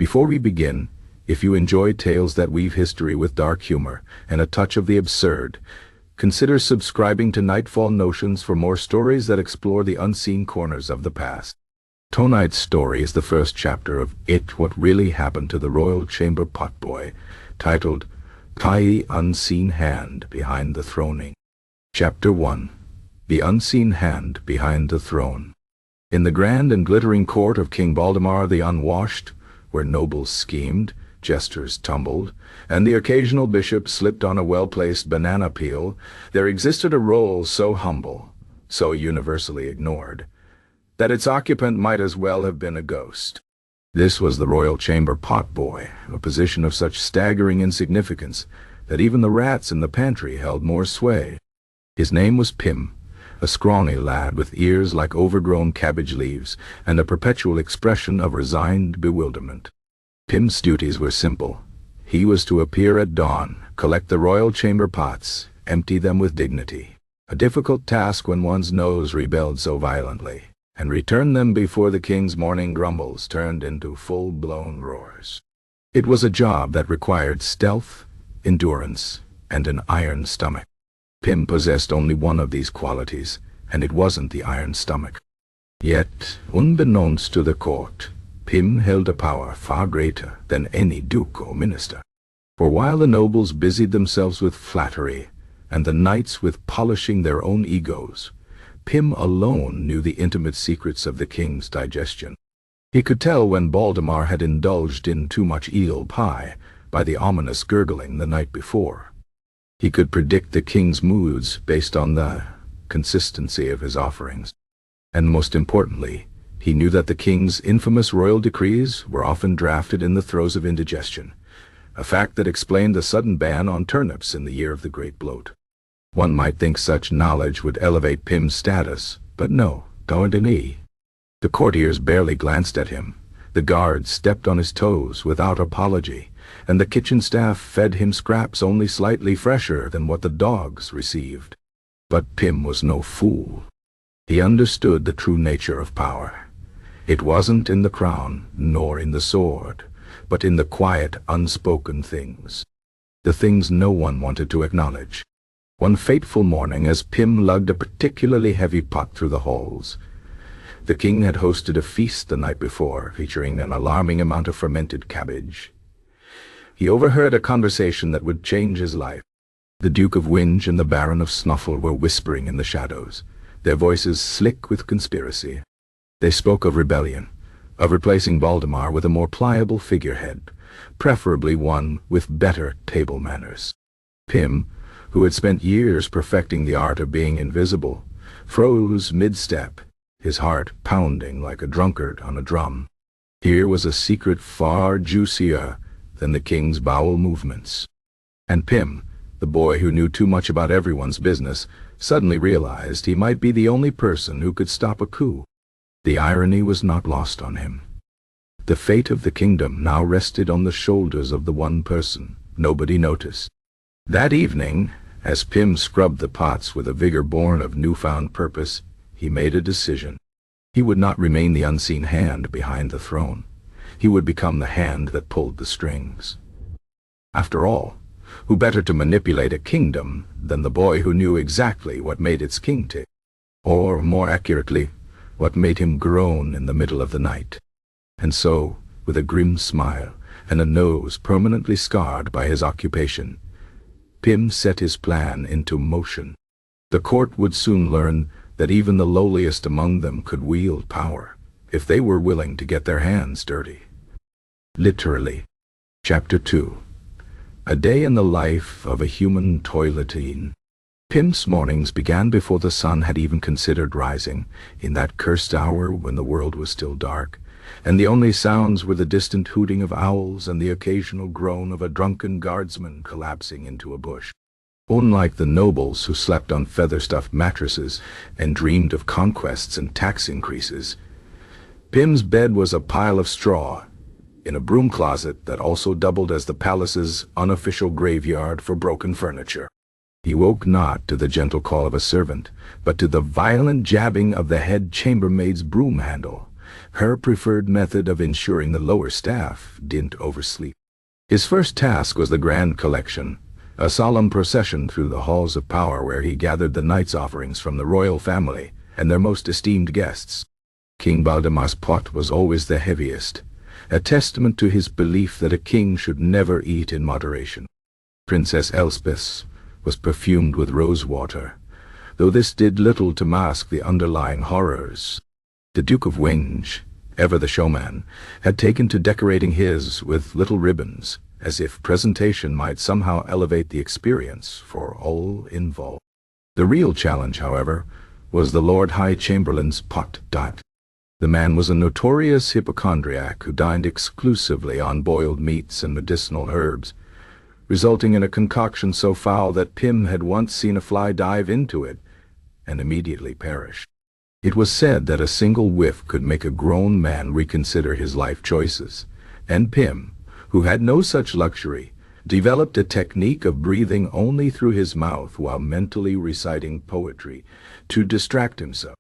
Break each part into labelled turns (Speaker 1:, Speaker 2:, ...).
Speaker 1: Before we begin, if you enjoy tales that weave history with dark humor and a touch of the absurd, consider subscribing to Nightfall Notions for more stories that explore the unseen corners of the past. Tonight's story is the first chapter of It What Really Happened to the Royal Chamber Potboy, titled The Unseen Hand Behind the Throning. Chapter 1. The Unseen Hand Behind the Throne. In the grand and glittering court of King Baldemar the Unwashed, where nobles schemed, jesters tumbled, and the occasional bishop slipped on a well-placed banana peel, there existed a role so humble, so universally ignored, that its occupant might as well have been a ghost. This was the royal chamber potboy, a position of such staggering insignificance that even the rats in the pantry held more sway. His name was Pym, a scrawny lad with ears like overgrown cabbage leaves and a perpetual expression of resigned bewilderment. Pym's duties were simple. He was to appear at dawn, collect the royal chamber pots, empty them with dignity, a difficult task when one's nose rebelled so violently, and return them before the king's morning grumbles turned into full-blown roars. It was a job that required stealth, endurance, and an iron stomach. Pym possessed only one of these qualities, and it wasn't the iron stomach. Yet, unbeknownst to the court, Pym held a power far greater than any duke or minister. For while the nobles busied themselves with flattery, and the knights with polishing their own egos, Pym alone knew the intimate secrets of the king's digestion. He could tell when Baldemar had indulged in too much eel pie by the ominous gurgling the night before. He could predict the king's moods based on the consistency of his offerings. And most importantly, he knew that the king's infamous royal decrees were often drafted in the throes of indigestion, a fact that explained the sudden ban on turnips in the year of the Great Bloat. One might think such knowledge would elevate Pym's status, but no, Denis. The courtiers barely glanced at him, the guards stepped on his toes without apology, and the kitchen staff fed him scraps only slightly fresher than what the dogs received. But Pym was no fool. He understood the true nature of power. It wasn't in the crown, nor in the sword, but in the quiet, unspoken things. The things no one wanted to acknowledge. One fateful morning, as Pym lugged a particularly heavy pot through the halls, the king had hosted a feast the night before, featuring an alarming amount of fermented cabbage. He overheard a conversation that would change his life. The Duke of Winge and the Baron of Snuffle were whispering in the shadows, their voices slick with conspiracy. They spoke of rebellion, of replacing Baldemar with a more pliable figurehead, preferably one with better table manners. Pym, who had spent years perfecting the art of being invisible, froze mid-step, his heart pounding like a drunkard on a drum. Here was a secret far juicier than the king's bowel movements. And Pym, the boy who knew too much about everyone's business, suddenly realized he might be the only person who could stop a coup. The irony was not lost on him. The fate of the kingdom now rested on the shoulders of the one person nobody noticed. That evening, as Pym scrubbed the pots with a vigor born of newfound purpose, he made a decision. He would not remain the unseen hand behind the throne. He would become the hand that pulled the strings. After all, who better to manipulate a kingdom than the boy who knew exactly what made its king tick? Or, more accurately, what made him groan in the middle of the night. And so, with a grim smile and a nose permanently scarred by his occupation, Pym set his plan into motion. The court would soon learn that even the lowliest among them could wield power, if they were willing to get their hands dirty. Literally. Chapter 2. A day in the life of a human toiletine. Pym's mornings began before the sun had even considered rising, in that cursed hour when the world was still dark, and the only sounds were the distant hooting of owls and the occasional groan of a drunken guardsman collapsing into a bush. Unlike the nobles who slept on feather-stuffed mattresses and dreamed of conquests and tax increases, Pym's bed was a pile of straw, in a broom closet that also doubled as the palace's unofficial graveyard for broken furniture. He woke not to the gentle call of a servant, but to the violent jabbing of the head chambermaid's broom handle, her preferred method of ensuring the lower staff didn't oversleep. His first task was the Grand Collection, a solemn procession through the halls of power where he gathered the night's offerings from the royal family and their most esteemed guests. King Valdemar's pot was always the heaviest, a testament to his belief that a king should never eat in moderation. Princess Elspeth's was perfumed with rose water, though this did little to mask the underlying horrors. The Duke of Winge, ever the showman, had taken to decorating his with little ribbons, as if presentation might somehow elevate the experience for all involved. The real challenge, however, was the Lord High Chamberlain's pot. The man was a notorious hypochondriac who dined exclusively on boiled meats and medicinal herbs, resulting in a concoction so foul that Pym had once seen a fly dive into it and immediately perish. It was said that a single whiff could make a grown man reconsider his life choices, and Pym, who had no such luxury, developed a technique of breathing only through his mouth while mentally reciting poetry to distract himself.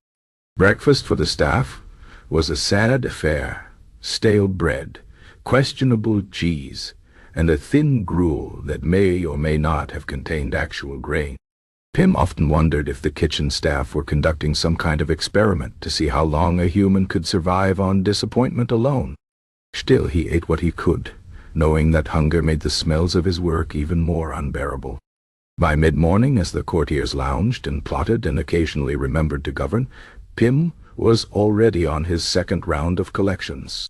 Speaker 1: Breakfast for the staff was a sad affair: stale bread, questionable cheese, and a thin gruel that may or may not have contained actual grain. Pym often wondered if the kitchen staff were conducting some kind of experiment to see how long a human could survive on disappointment alone. Still, he ate what he could, knowing that hunger made the smells of his work even more unbearable. By mid-morning, as the courtiers lounged and plotted and occasionally remembered to govern, Pym was already on his second round of collections.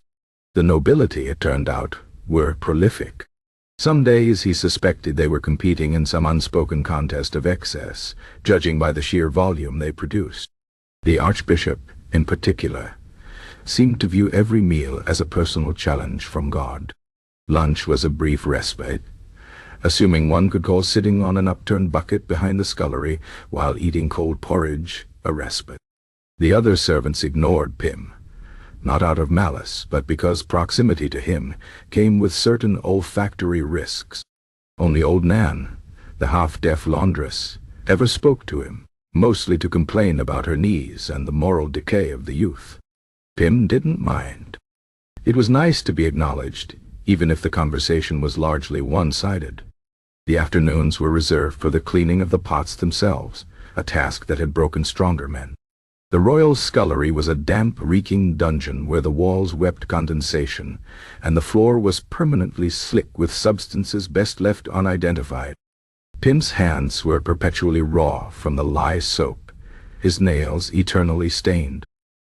Speaker 1: The nobility, it turned out, were prolific. Some days he suspected they were competing in some unspoken contest of excess, judging by the sheer volume they produced. The Archbishop, in particular, seemed to view every meal as a personal challenge from God. Lunch was a brief respite, assuming one could call sitting on an upturned bucket behind the scullery while eating cold porridge a respite. The other servants ignored Pym, not out of malice, but because proximity to him came with certain olfactory risks. Only old Nan, the half-deaf laundress, ever spoke to him, mostly to complain about her knees and the moral decay of the youth. Pym didn't mind. It was nice to be acknowledged, even if the conversation was largely one-sided. The afternoons were reserved for the cleaning of the pots themselves, a task that had broken stronger men. The royal scullery was a damp, reeking dungeon where the walls wept condensation, and the floor was permanently slick with substances best left unidentified. Pym's hands were perpetually raw from the lye soap, his nails eternally stained.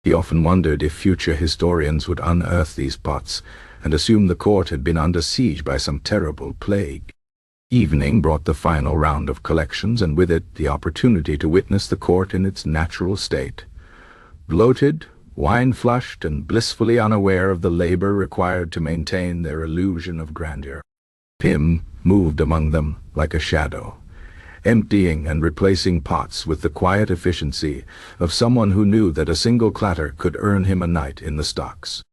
Speaker 1: He often wondered if future historians would unearth these pots and assume the court had been under siege by some terrible plague. Evening brought the final round of collections, and with it the opportunity to witness the court in its natural state. Bloated, wine-flushed, and blissfully unaware of the labor required to maintain their illusion of grandeur, Pym moved among them like a shadow, emptying and replacing pots with the quiet efficiency of someone who knew that a single clatter could earn him a night in the stocks.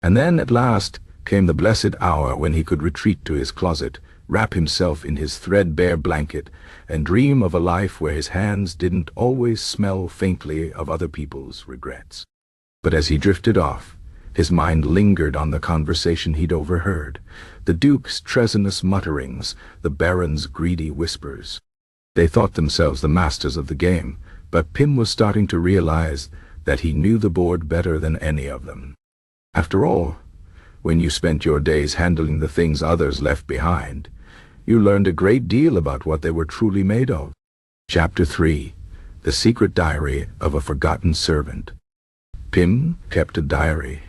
Speaker 1: And then, at last, came the blessed hour when he could retreat to his closet, wrap himself in his threadbare blanket, and dream of a life where his hands didn't always smell faintly of other people's regrets. But as he drifted off, his mind lingered on the conversation he'd overheard, the Duke's treasonous mutterings, the Baron's greedy whispers. They thought themselves the masters of the game, but Pym was starting to realize that he knew the board better than any of them. After all, when you spent your days handling the things others left behind, you learned a great deal about what they were truly made of. Chapter 3. The Secret Diary of a Forgotten Servant. Pym kept a diary.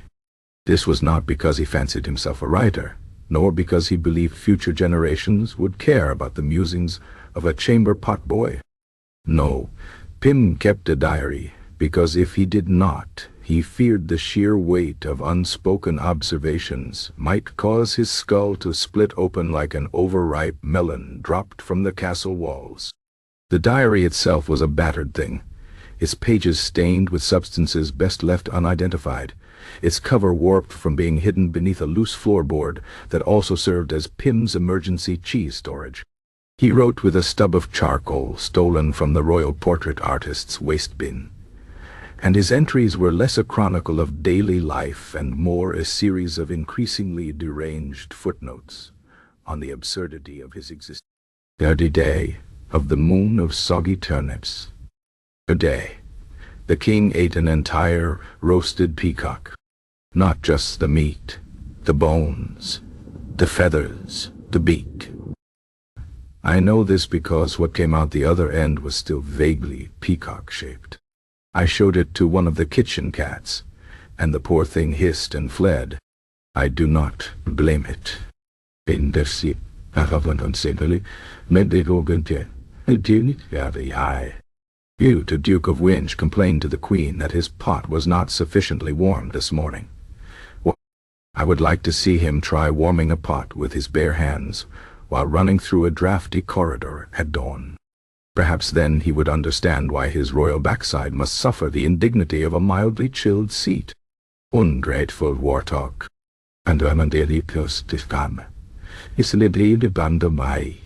Speaker 1: This was not because he fancied himself a writer, nor because he believed future generations would care about the musings of a chamber pot boy. No, Pym kept a diary because if he did not, he feared the sheer weight of unspoken observations might cause his skull to split open like an overripe melon dropped from the castle walls. The diary itself was a battered thing, its pages stained with substances best left unidentified, its cover warped from being hidden beneath a loose floorboard that also served as Pym's emergency cheese storage. He wrote with a stub of charcoal stolen from the royal portrait artist's waste bin. and his entries were less a chronicle of daily life and more a series of increasingly deranged footnotes on the absurdity of his existence. The day of the moon of soggy turnips. A day. The king ate an entire roasted peacock. Not just the meat, the bones, the feathers, the beak. I know this because what came out the other end was still vaguely peacock-shaped. I showed it to one of the kitchen cats, and the poor thing hissed and fled. I do not blame it. You, the Duke of Winch, complained to the Queen that his pot was not sufficiently warm this morning. Well, I would like to see him try warming a pot with his bare hands while running through a drafty corridor at dawn. Perhaps then he would understand why his royal backside must suffer the indignity of a mildly chilled seat. Ungrateful warthog. And I'm daily post this come. It's a little band of my.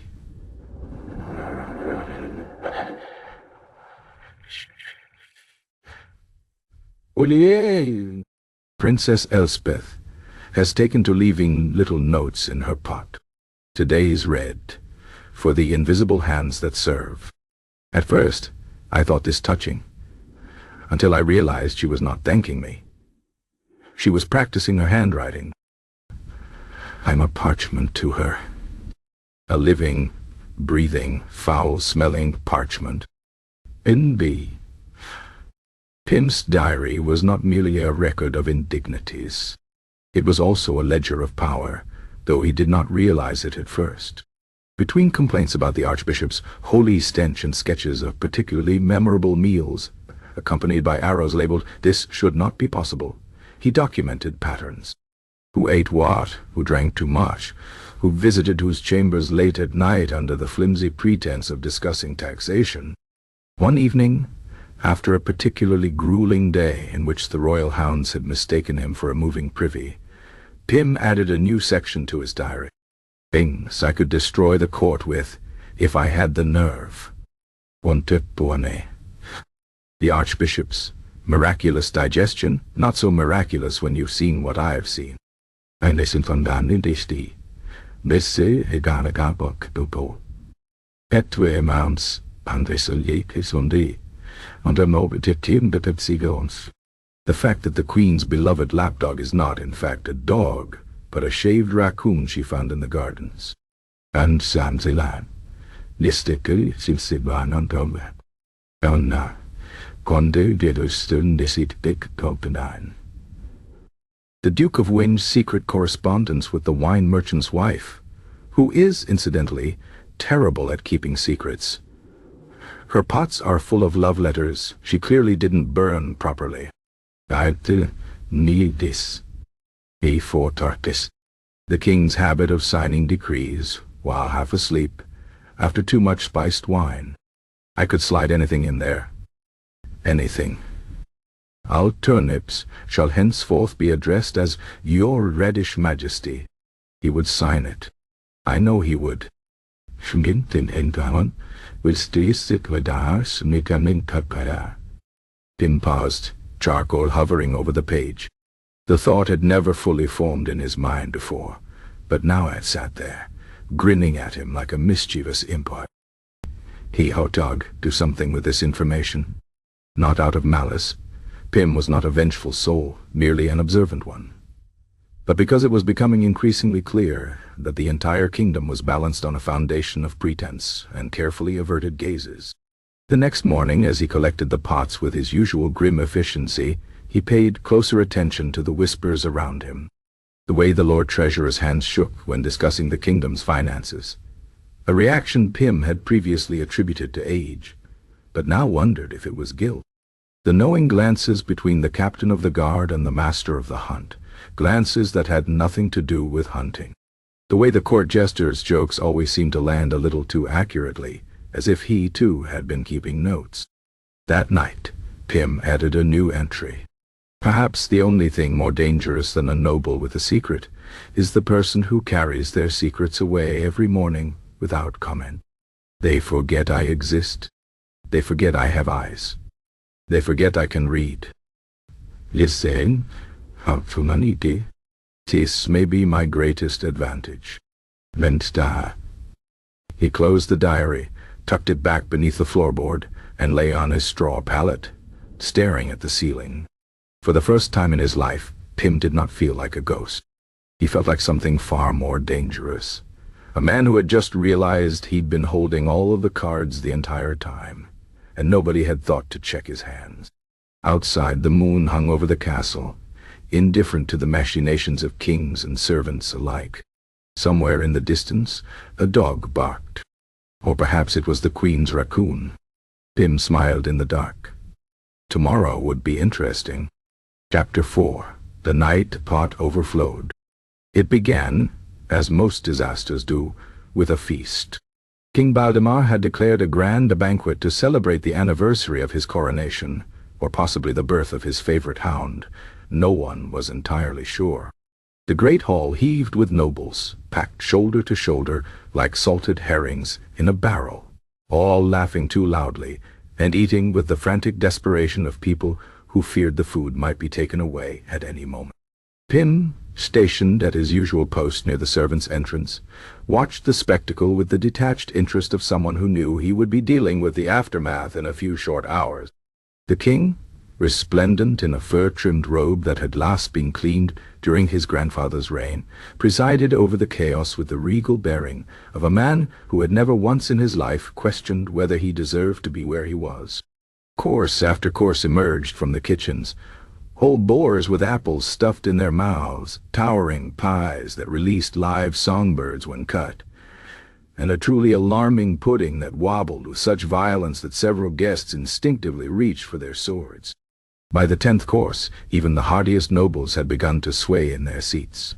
Speaker 1: Princess Elspeth has taken to leaving little notes in her pot. Today's read, for the invisible hands that serve. At first, I thought this touching, until I realized she was not thanking me. She was practicing her handwriting. I'm a parchment to her. A living, breathing, foul-smelling parchment. N.B. Pym's diary was not merely a record of indignities. It was also a ledger of power, though he did not realize it at first. Between complaints about the Archbishop's holy stench and sketches of particularly memorable meals, accompanied by arrows labeled, "This should not be possible," he documented patterns. Who ate what, who drank too much, who visited whose chambers late at night under the flimsy pretense of discussing taxation. One evening, after a particularly grueling day in which the royal hounds had mistaken him for a moving privy, Pym added a new section to his diary. Things I could destroy the court with, if I had the nerve. The Archbishop's miraculous digestion, not so miraculous when you've seen what I've seen. I listened from Dandy. Besse Eganagabok Dupo. Etwe amounts, and this is on the under morbid team the Pepsigons. The fact that the Queen's beloved lapdog is not, in fact, a dog, but a shaved raccoon she found in the gardens. And Samzilan. Listikel Silsiban on Tomba. Onna. Conde Dedustun Desit Big Copenhagen. The Duke of Winch's secret correspondence with the wine merchant's wife, who is, incidentally, terrible at keeping secrets. Her pots are full of love letters she clearly didn't burn properly. I need this. A4 Tartis. The king's habit of signing decrees, while half asleep, after too much spiced wine. I could slide anything in there. Anything. Our turnips shall henceforth be addressed as Your Reddish Majesty. He would sign it. I know he would. Pym paused, charcoal hovering over the page. The thought had never fully formed in his mind before, but now I sat there, grinning at him like a mischievous imp. He, hot dog, do something with this information. Not out of malice. Pym was not a vengeful soul, merely an observant one. But because it was becoming increasingly clear that the entire kingdom was balanced on a foundation of pretense and carefully averted gazes. The next morning, as he collected the pots with his usual grim efficiency, he paid closer attention to the whispers around him. The way the Lord Treasurer's hands shook when discussing the kingdom's finances. A reaction Pym had previously attributed to age, but now wondered if it was guilt. The knowing glances between the captain of the guard and the master of the hunt, glances that had nothing to do with hunting. The way the court jester's jokes always seemed to land a little too accurately, as if he, too, had been keeping notes. That night, Pym added a new entry. Perhaps the only thing more dangerous than a noble with a secret is the person who carries their secrets away every morning without comment. They forget I exist. They forget I have eyes. They forget I can read. Listen, humanity. This may be my greatest advantage. Venta. He closed the diary, tucked it back beneath the floorboard, and lay on his straw pallet, staring at the ceiling. For the first time in his life, Pym did not feel like a ghost. He felt like something far more dangerous. A man who had just realized he'd been holding all of the cards the entire time, and nobody had thought to check his hands. Outside, the moon hung over the castle, indifferent to the machinations of kings and servants alike. Somewhere in the distance, a dog barked. Or perhaps it was the Queen's raccoon. Pym smiled in the dark. Tomorrow would be interesting. Chapter 4. The Night Pot Overflowed. It began, as most disasters do, with a feast. King Valdemar had declared a grand banquet to celebrate the anniversary of his coronation, or possibly the birth of his favorite hound. No one was entirely sure. The great hall heaved with nobles, packed shoulder to shoulder like salted herrings in a barrel, all laughing too loudly and eating with the frantic desperation of people who feared the food might be taken away at any moment. Pym, stationed at his usual post near the servants' entrance, watched the spectacle with the detached interest of someone who knew he would be dealing with the aftermath in a few short hours. The king, resplendent in a fur-trimmed robe that had last been cleaned during his grandfather's reign, presided over the chaos with the regal bearing of a man who had never once in his life questioned whether he deserved to be where he was. Course after course emerged from the kitchens, whole boars with apples stuffed in their mouths, towering pies that released live songbirds when cut, and a truly alarming pudding that wobbled with such violence that several guests instinctively reached for their swords. By the 10th course, even the hardiest nobles had begun to sway in their seats.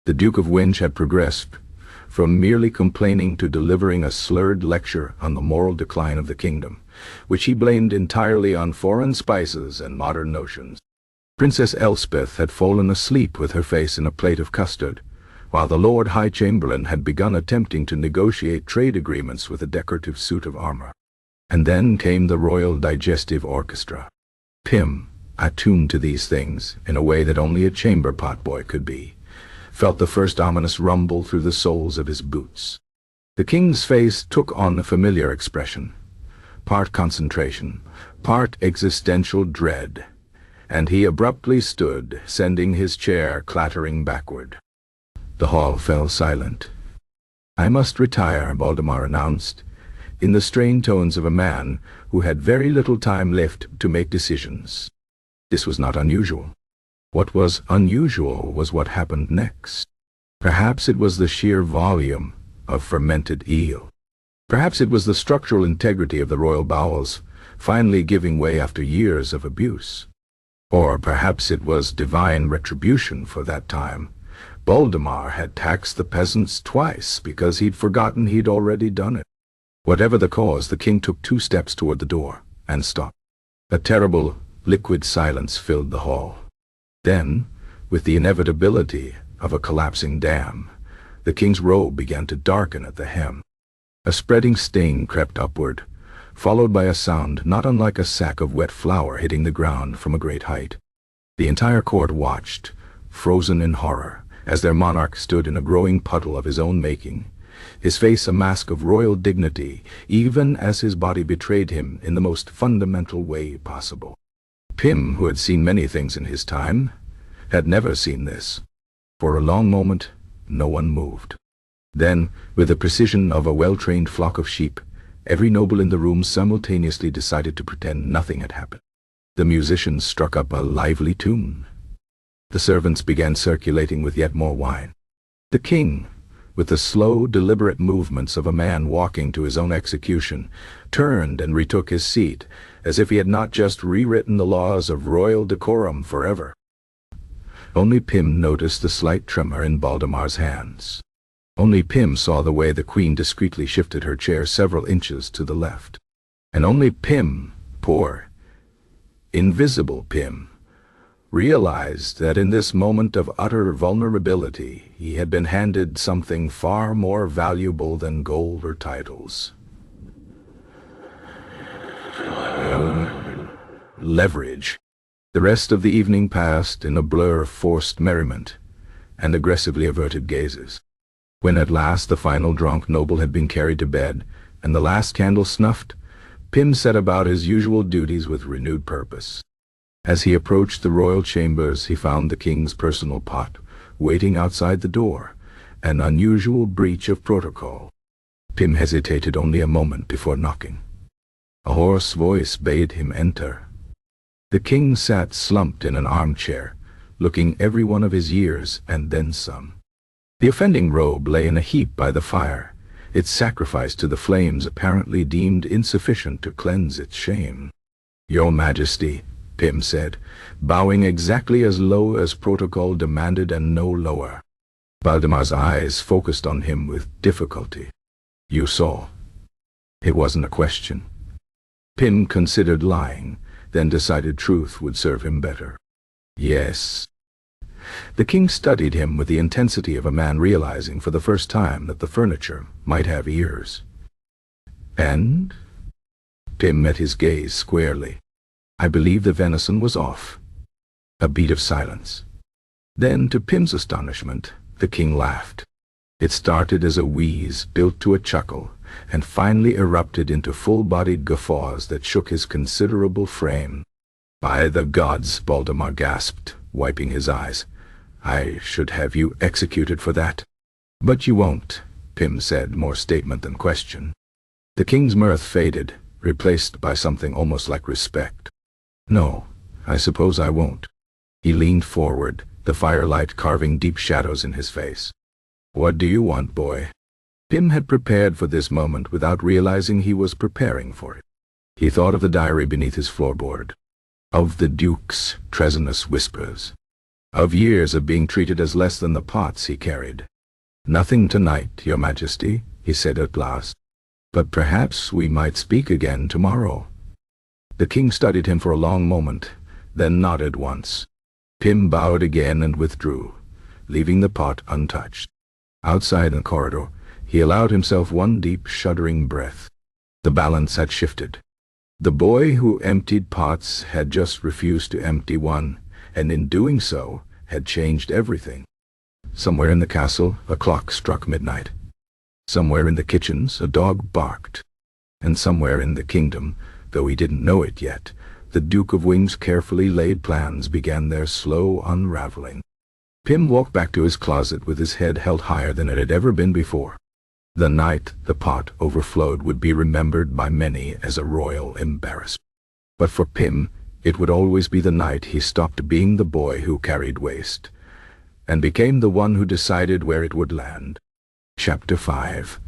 Speaker 1: The Duke of Winch had progressed from merely complaining to delivering a slurred lecture on the moral decline of the kingdom, which he blamed entirely on foreign spices and modern notions. Princess Elspeth had fallen asleep with her face in a plate of custard, while the Lord High Chamberlain had begun attempting to negotiate trade agreements with a decorative suit of armor. And then came the Royal Digestive Orchestra. Pym, attuned to these things in a way that only a chamber potboy could be, felt the first ominous rumble through the soles of his boots. The king's face took on a familiar expression, part concentration, part existential dread, and he abruptly stood, sending his chair clattering backward. The hall fell silent. "I must retire," Valdemar announced, in the strained tones of a man who had very little time left to make decisions. This was not unusual. What was unusual was what happened next. Perhaps it was the sheer volume of fermented eel. Perhaps it was the structural integrity of the royal bowels finally giving way after years of abuse. Or perhaps it was divine retribution for that time. Valdemar had taxed the peasants twice because he'd forgotten he'd already done it. Whatever the cause, the king took 2 steps toward the door and stopped. A terrible, liquid silence filled the hall. Then, with the inevitability of a collapsing dam, the king's robe began to darken at the hem. A spreading stain crept upward, followed by a sound not unlike a sack of wet flour hitting the ground from a great height. The entire court watched, frozen in horror, as their monarch stood in a growing puddle of his own making, his face a mask of royal dignity, even as his body betrayed him in the most fundamental way possible. Pym, who had seen many things in his time, had never seen this. For a long moment, no one moved. Then, with the precision of a well-trained flock of sheep, every noble in the room simultaneously decided to pretend nothing had happened. The musicians struck up a lively tune. The servants began circulating with yet more wine. The king, with the slow, deliberate movements of a man walking to his own execution, turned and retook his seat, as if he had not just rewritten the laws of royal decorum forever. Only Pym noticed the slight tremor in Valdemar's hands. Only Pym saw the way the queen discreetly shifted her chair several inches to the left. And only Pym, poor, invisible Pym, realized that in this moment of utter vulnerability he had been handed something far more valuable than gold or titles. leverage. The rest of the evening passed in a blur of forced merriment and aggressively averted gazes. When at last the final drunk noble had been carried to bed and the last candle snuffed, Pym set about his usual duties with renewed purpose. As he approached the royal chambers, he found the king's personal pot waiting outside the door, an unusual breach of protocol. Pym hesitated only a moment before knocking. A hoarse voice bade him enter. The king sat slumped in an armchair, looking every one of his years and then some. The offending robe lay in a heap by the fire, its sacrifice to the flames apparently deemed insufficient to cleanse its shame. "Your Majesty," Pym said, bowing exactly as low as protocol demanded and no lower. Valdemar's eyes focused on him with difficulty. "You saw." It wasn't a question. Pym considered lying, then decided truth would serve him better. "Yes." The king studied him with the intensity of a man realizing for the first time that the furniture might have ears. "And?" Pym met his gaze squarely. "I believe the venison was off." A beat of silence. Then, to Pym's astonishment, the king laughed. It started as a wheeze, built to a chuckle, and finally erupted into full-bodied guffaws that shook his considerable frame. "By the gods," Valdemar gasped, wiping his eyes. "I should have you executed for that." "But you won't," Pym said, more statement than question. The king's mirth faded, replaced by something almost like respect. "No, I suppose I won't." He leaned forward, the firelight carving deep shadows in his face. "What do you want, boy?" Pym had prepared for this moment without realizing he was preparing for it. He thought of the diary beneath his floorboard, of the Duke's treasonous whispers, of years of being treated as less than the pots he carried. "Nothing tonight, Your Majesty," he said at last. "But perhaps we might speak again tomorrow." The king studied him for a long moment, then nodded once. Pym bowed again and withdrew, leaving the pot untouched. Outside in the corridor, he allowed himself one deep, shuddering breath. The balance had shifted. The boy who emptied pots had just refused to empty one, and in doing so, had changed everything. Somewhere in the castle, a clock struck midnight. Somewhere in the kitchens, a dog barked. And somewhere in the kingdom, though he didn't know it yet, the Duke of Wing's carefully laid plans began their slow unraveling. Pym walked back to his closet with his head held higher than it had ever been before. The night the pot overflowed would be remembered by many as a royal embarrassment. But for Pym, it would always be the night he stopped being the boy who carried waste, and became the one who decided where it would land. Chapter 5.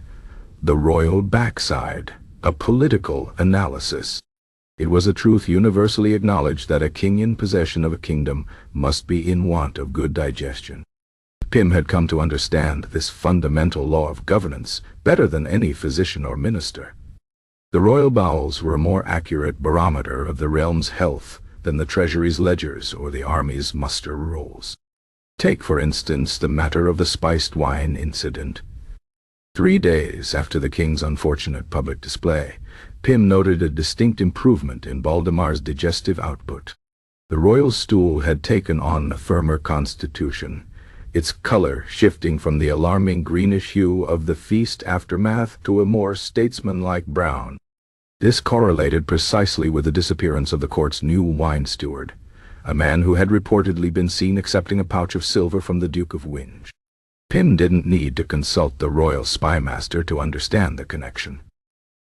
Speaker 1: The Royal Backside, a Political Analysis. It was a truth universally acknowledged that a king in possession of a kingdom must be in want of good digestion. Pym had come to understand this fundamental law of governance better than any physician or minister. The royal bowels were a more accurate barometer of the realm's health than the treasury's ledgers or the army's muster rolls. Take, for instance, the matter of the spiced wine incident. 3 days after the king's unfortunate public display, Pym noted a distinct improvement in Valdemar's digestive output. The royal stool had taken on a firmer constitution, its color shifting from the alarming greenish hue of the feast aftermath to a more statesmanlike brown. This correlated precisely with the disappearance of the court's new wine steward, a man who had reportedly been seen accepting a pouch of silver from the Duke of Winge. Pym didn't need to consult the royal spymaster to understand the connection.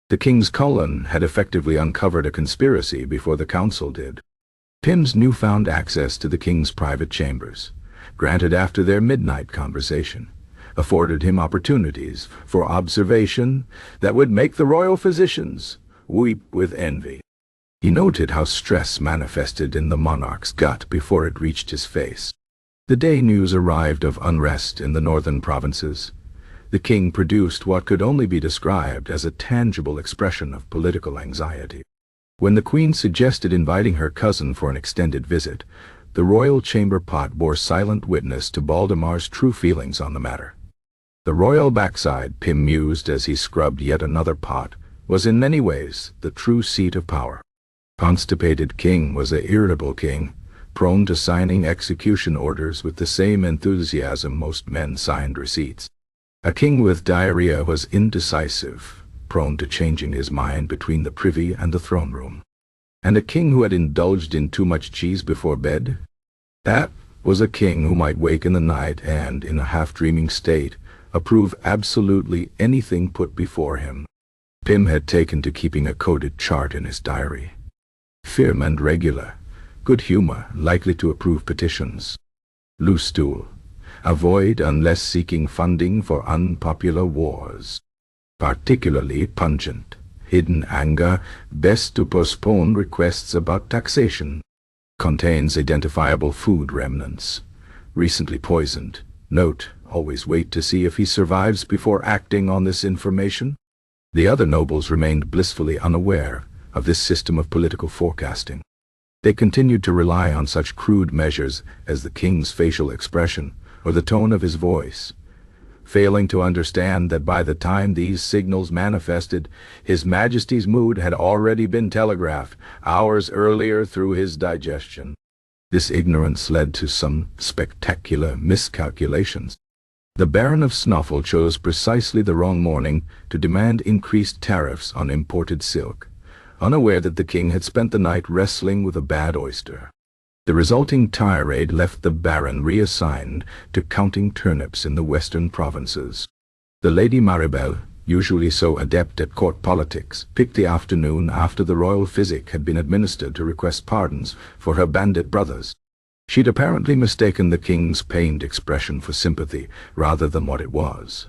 Speaker 1: The king's Cullen had effectively uncovered a conspiracy before the council did. Pym's newfound access to the king's private chambers, granted after their midnight conversation, afforded him opportunities for observation that would make the royal physicians weep with envy. He noted how stress manifested in the monarch's gut before it reached his face. The day news arrived of unrest in the northern provinces. The king produced what could only be described as a tangible expression of political anxiety. When the queen suggested inviting her cousin for an extended visit, the royal chamber pot bore silent witness to Valdemar's true feelings on the matter. The royal backside, Pym mused as he scrubbed yet another pot, was in many ways the true seat of power. Constipated king was an irritable king, prone to signing execution orders with the same enthusiasm most men signed receipts. A king with diarrhea was indecisive, prone to changing his mind between the privy and the throne room. And a king who had indulged in too much cheese before bed? That was a king who might wake in the night and, in a half-dreaming state, approve absolutely anything put before him. Pym had taken to keeping a coded chart in his diary. Firm and regular, good humor, likely to approve petitions. Loose stool, avoid unless seeking funding for unpopular wars. Particularly pungent, hidden anger, best to postpone requests about taxation. Contains identifiable food remnants. Recently poisoned. Note, always wait to see if he survives before acting on this information. The other nobles remained blissfully unaware of this system of political forecasting. They continued to rely on such crude measures as the king's facial expression or the tone of his voice, failing to understand that by the time these signals manifested, His Majesty's mood had already been telegraphed hours earlier through his digestion. This ignorance led to some spectacular miscalculations. The Baron of Snuffle chose precisely the wrong morning to demand increased tariffs on imported silk, unaware that the king had spent the night wrestling with a bad oyster. The resulting tirade left the Baron reassigned to counting turnips in the western provinces. The Lady Maribel, usually so adept at court politics, picked the afternoon after the royal physic had been administered to request pardons for her bandit brothers. She'd apparently mistaken the king's pained expression for sympathy rather than what it was.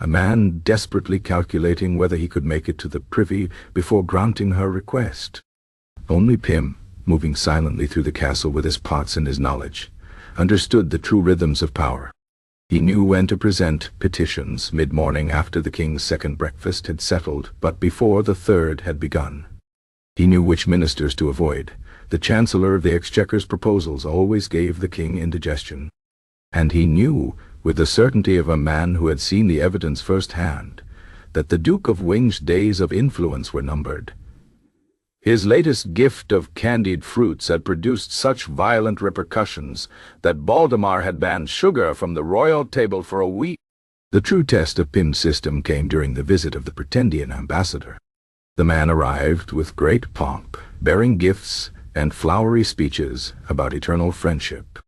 Speaker 1: A man desperately calculating whether he could make it to the privy before granting her request. Only Pym, moving silently through the castle with his pots and his knowledge, understood the true rhythms of power. He knew when to present petitions mid-morning after the king's second breakfast had settled, but before the third had begun. He knew which ministers to avoid. The Chancellor of the Exchequer's proposals always gave the king indigestion. And he knew, with the certainty of a man who had seen the evidence firsthand, that the Duke of Wing's days of influence were numbered. His latest gift of candied fruits had produced such violent repercussions that Baldemar had banned sugar from the royal table for a week. The true test of Pym's system came during the visit of the Pretendian ambassador. The man arrived with great pomp, bearing gifts and flowery speeches about eternal friendship.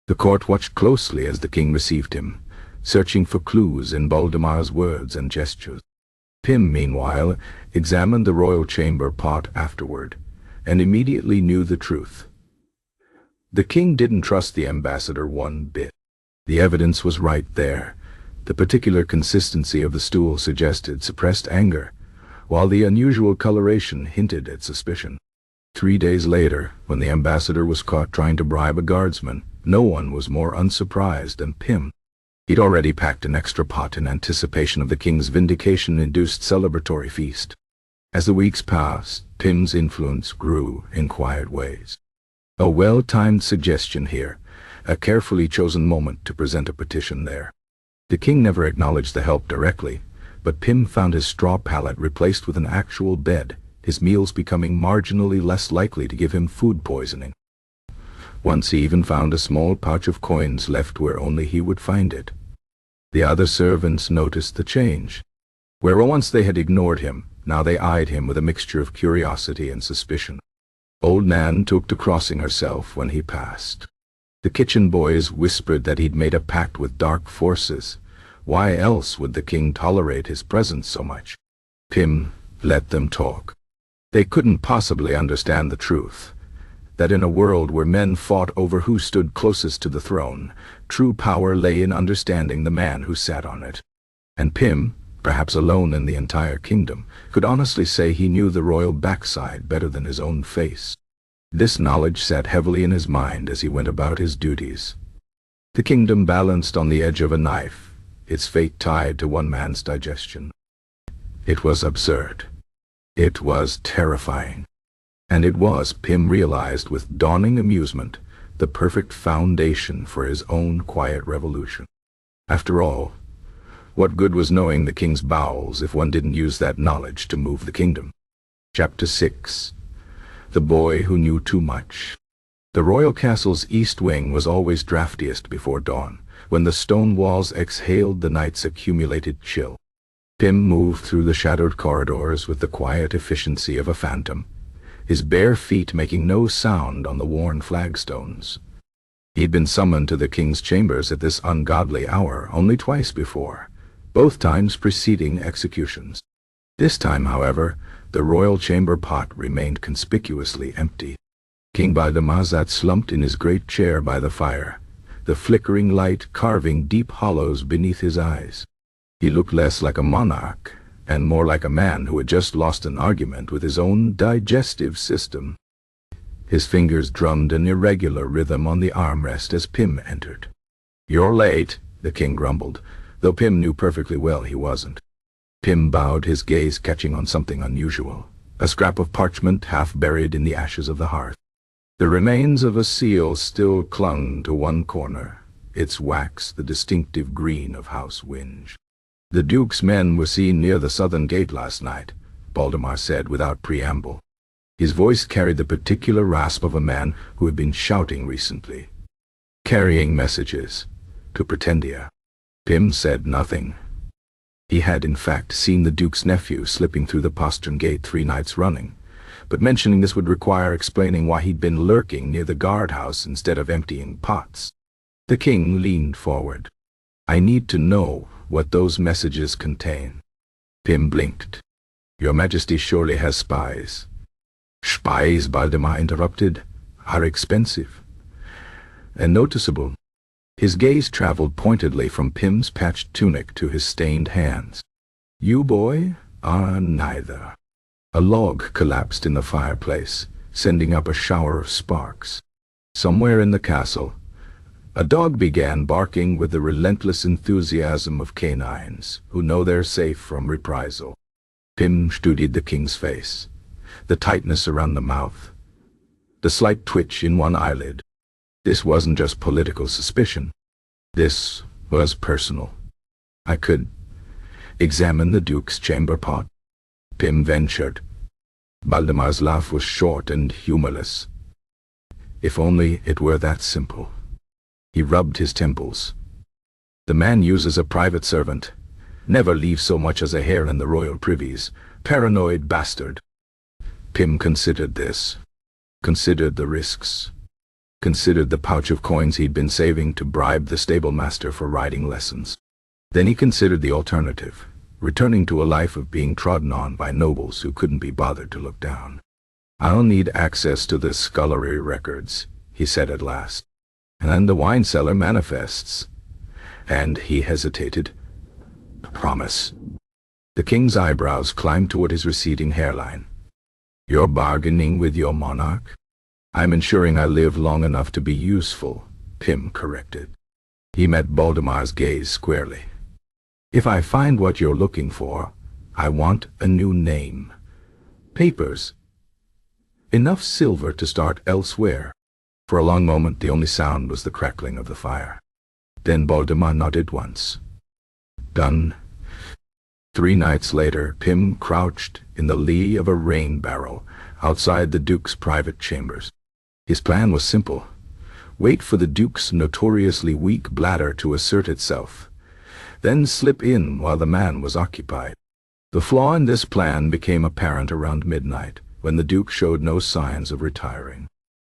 Speaker 1: The court watched closely as the king received him, searching for clues in Baldemar's words and gestures. Pym, meanwhile, examined the royal chamber pot afterward, and immediately knew the truth. The king didn't trust the ambassador one bit. The evidence was right there. The particular consistency of the stool suggested suppressed anger, while the unusual coloration hinted at suspicion. 3 days later, when the ambassador was caught trying to bribe a guardsman, no one was more unsurprised than Pym. He'd already packed an extra pot in anticipation of the king's vindication-induced celebratory feast. As the weeks passed, Pym's influence grew in quiet ways. A well-timed suggestion here, a carefully chosen moment to present a petition there. The king never acknowledged the help directly, but Pym found his straw pallet replaced with an actual bed, his meals becoming marginally less likely to give him food poisoning. Once he even found a small pouch of coins left where only he would find it. The other servants noticed the change. Where once they had ignored him, now they eyed him with a mixture of curiosity and suspicion. Old Nan took to crossing herself when he passed. The kitchen boys whispered that he'd made a pact with dark forces. Why else would the king tolerate his presence so much? Pym let them talk. They couldn't possibly understand the truth, that in a world where men fought over who stood closest to the throne, true power lay in understanding the man who sat on it. And Pym, perhaps alone in the entire kingdom, could honestly say he knew the royal backside better than his own face. This knowledge sat heavily in his mind as he went about his duties. The kingdom balanced on the edge of a knife, its fate tied to one man's digestion. It was absurd. It was terrifying. And it was, Pym realized with dawning amusement, the perfect foundation for his own quiet revolution. After all, what good was knowing the king's bowels if one didn't use that knowledge to move the kingdom? Chapter 6. the boy who knew too much. The royal castle's east wing was always draftiest before dawn, when the stone walls exhaled the night's accumulated chill. Pym moved through the shadowed corridors with the quiet efficiency of a phantom, his bare feet making no sound on the worn flagstones. He'd been summoned to the king's chambers at this ungodly hour only twice before, both times preceding executions. This time, however, the royal chamber pot remained conspicuously empty. King Valdemar sat slumped in his great chair by the fire, the flickering light carving deep hollows beneath his eyes. He looked less like a monarch and more like a man who had just lost an argument with his own digestive system. His fingers drummed an irregular rhythm on the armrest as Pym entered. "You're late," the king grumbled, though Pym knew perfectly well he wasn't. Pym bowed, his gaze catching on something unusual, a scrap of parchment half buried in the ashes of the hearth. The remains of a seal still clung to one corner, its wax the distinctive green of House Winge. "The Duke's men were seen near the southern gate last night," Valdemar said without preamble. His voice carried the particular rasp of a man who had been shouting recently. "Carrying messages to Pretendia." Pym said nothing. He had in fact seen the Duke's nephew slipping through the postern gate 3 nights running, but mentioning this would require explaining why he'd been lurking near the guardhouse instead of emptying pots. The king leaned forward. "I need to know what those messages contain." Pym blinked. "Your Majesty surely has spies." "Spies," Valdemar interrupted, "are expensive and noticeable." His gaze traveled pointedly from Pym's patched tunic to his stained hands. "You, boy, are neither." A log collapsed in the fireplace, sending up a shower of sparks. Somewhere in the castle, a dog began barking with the relentless enthusiasm of canines who know they're safe from reprisal. Pym studied the king's face, the tightness around the mouth, the slight twitch in one eyelid. This wasn't just political suspicion. This was personal. "I could examine the Duke's chamber pot?" Pym ventured. Valdemar's laugh was short and humorless. "If only it were that simple." He rubbed his temples. "The man uses a private servant. Never leaves so much as a hair in the royal privies. Paranoid bastard." Pym considered this. Considered the risks. Considered the pouch of coins he'd been saving to bribe the stable master for riding lessons. Then he considered the alternative, returning to a life of being trodden on by nobles who couldn't be bothered to look down. "I'll need access to the scullery records," he said at last. "And the wine cellar manifests." And he hesitated. "Promise." The king's eyebrows climbed toward his receding hairline. "You're bargaining with your monarch?" "I'm ensuring I live long enough to be useful," Pym corrected. He met Valdemar's gaze squarely. "If I find what you're looking for, I want a new name. Papers. Enough silver to start elsewhere." For a long moment the only sound was the crackling of the fire. Then Valdemar nodded once. "Done." 3 nights later, Pym crouched in the lee of a rain barrel outside the Duke's private chambers. His plan was simple. Wait for the Duke's notoriously weak bladder to assert itself, then slip in while the man was occupied. The flaw in this plan became apparent around midnight, when the Duke showed no signs of retiring.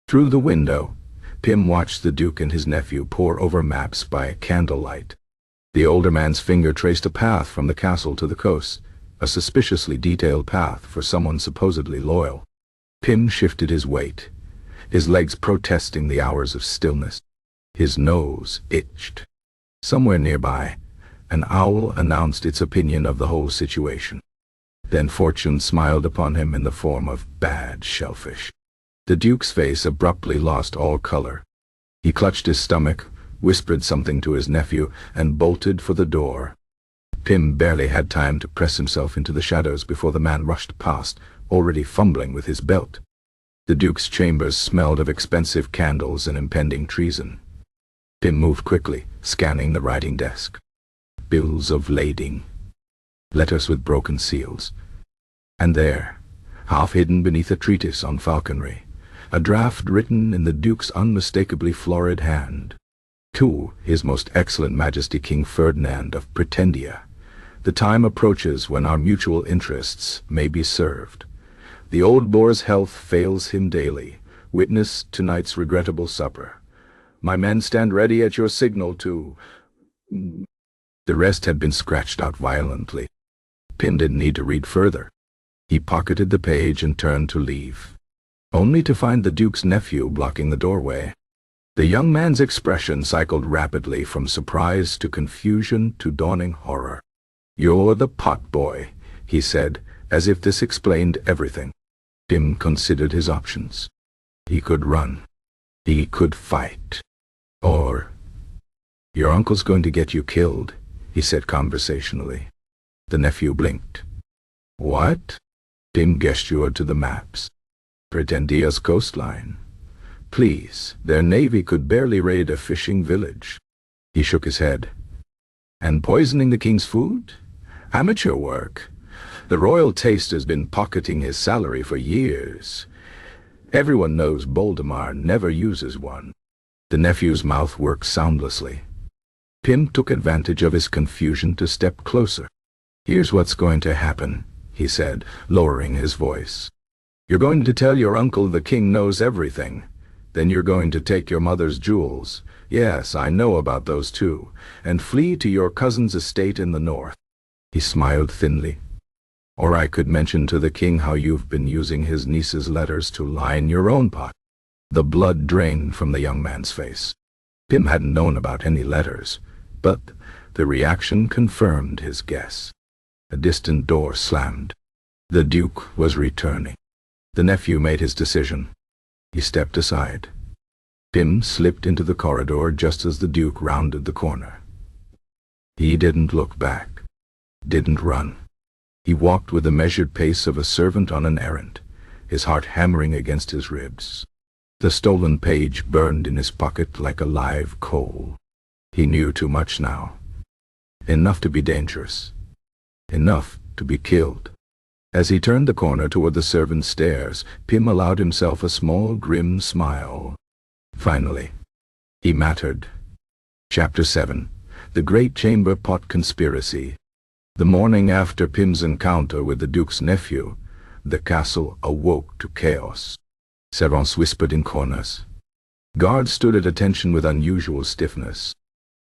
Speaker 1: Through the window, Pym watched the Duke and his nephew pore over maps by candlelight. The older man's finger traced a path from the castle to the coast, a suspiciously detailed path for someone supposedly loyal. Pym shifted his weight, his legs protesting the hours of stillness. His nose itched. Somewhere nearby, an owl announced its opinion of the whole situation. Then fortune smiled upon him in the form of bad shellfish. The Duke's face abruptly lost all color. He clutched his stomach, whispered something to his nephew, and bolted for the door. Pym barely had time to press himself into the shadows before the man rushed past, already fumbling with his belt. The Duke's chambers smelled of expensive candles and impending treason. Pym moved quickly, scanning the writing desk. Bills of lading. Letters with broken seals. And there, half hidden beneath a treatise on falconry, a draft written in the Duke's unmistakably florid hand. To His Most Excellent Majesty King Ferdinand of Pretendia, the time approaches when our mutual interests may be served. The old boar's health fails him daily. Witness tonight's regrettable supper. My men stand ready at your signal to... The rest had been scratched out violently. Pym didn't need to read further. He pocketed the page and turned to leave, only to find the Duke's nephew blocking the doorway. The young man's expression cycled rapidly from surprise to confusion to dawning horror. "You're the pot boy," he said, as if this explained everything. Pym considered his options. He could run. He could fight. Or, "Your uncle's going to get you killed," he said conversationally. The nephew blinked. "What?" Pym gestured to the maps. "Pretendia's coastline. Please, their navy could barely raid a fishing village." He shook his head. "And poisoning the king's food? Amateur work. The royal taster's been pocketing his salary for years. Everyone knows Boldemar never uses one." The nephew's mouth worked soundlessly. Pym took advantage of his confusion to step closer. "Here's what's going to happen," he said, lowering his voice. "You're going to tell your uncle the king knows everything. Then you're going to take your mother's jewels, yes, I know about those too, and flee to your cousin's estate in the north." He smiled thinly. "Or I could mention to the king how you've been using his niece's letters to line your own pot." The blood drained from the young man's face. Pym hadn't known about any letters, but the reaction confirmed his guess. A distant door slammed. The Duke was returning. The nephew made his decision. He stepped aside. Pym slipped into the corridor just as the Duke rounded the corner. He didn't look back. Didn't run. He walked with the measured pace of a servant on an errand, his heart hammering against his ribs. The stolen page burned in his pocket like a live coal. He knew too much now. Enough to be dangerous. Enough to be killed. As he turned the corner toward the servant's stairs, Pym allowed himself a small, grim smile. Finally, he mattered. Chapter 7. The Great Chamber Pot Conspiracy. The morning after Pym's encounter with the Duke's nephew, the castle awoke to chaos. Servants whispered in corners. Guards stood at attention with unusual stiffness.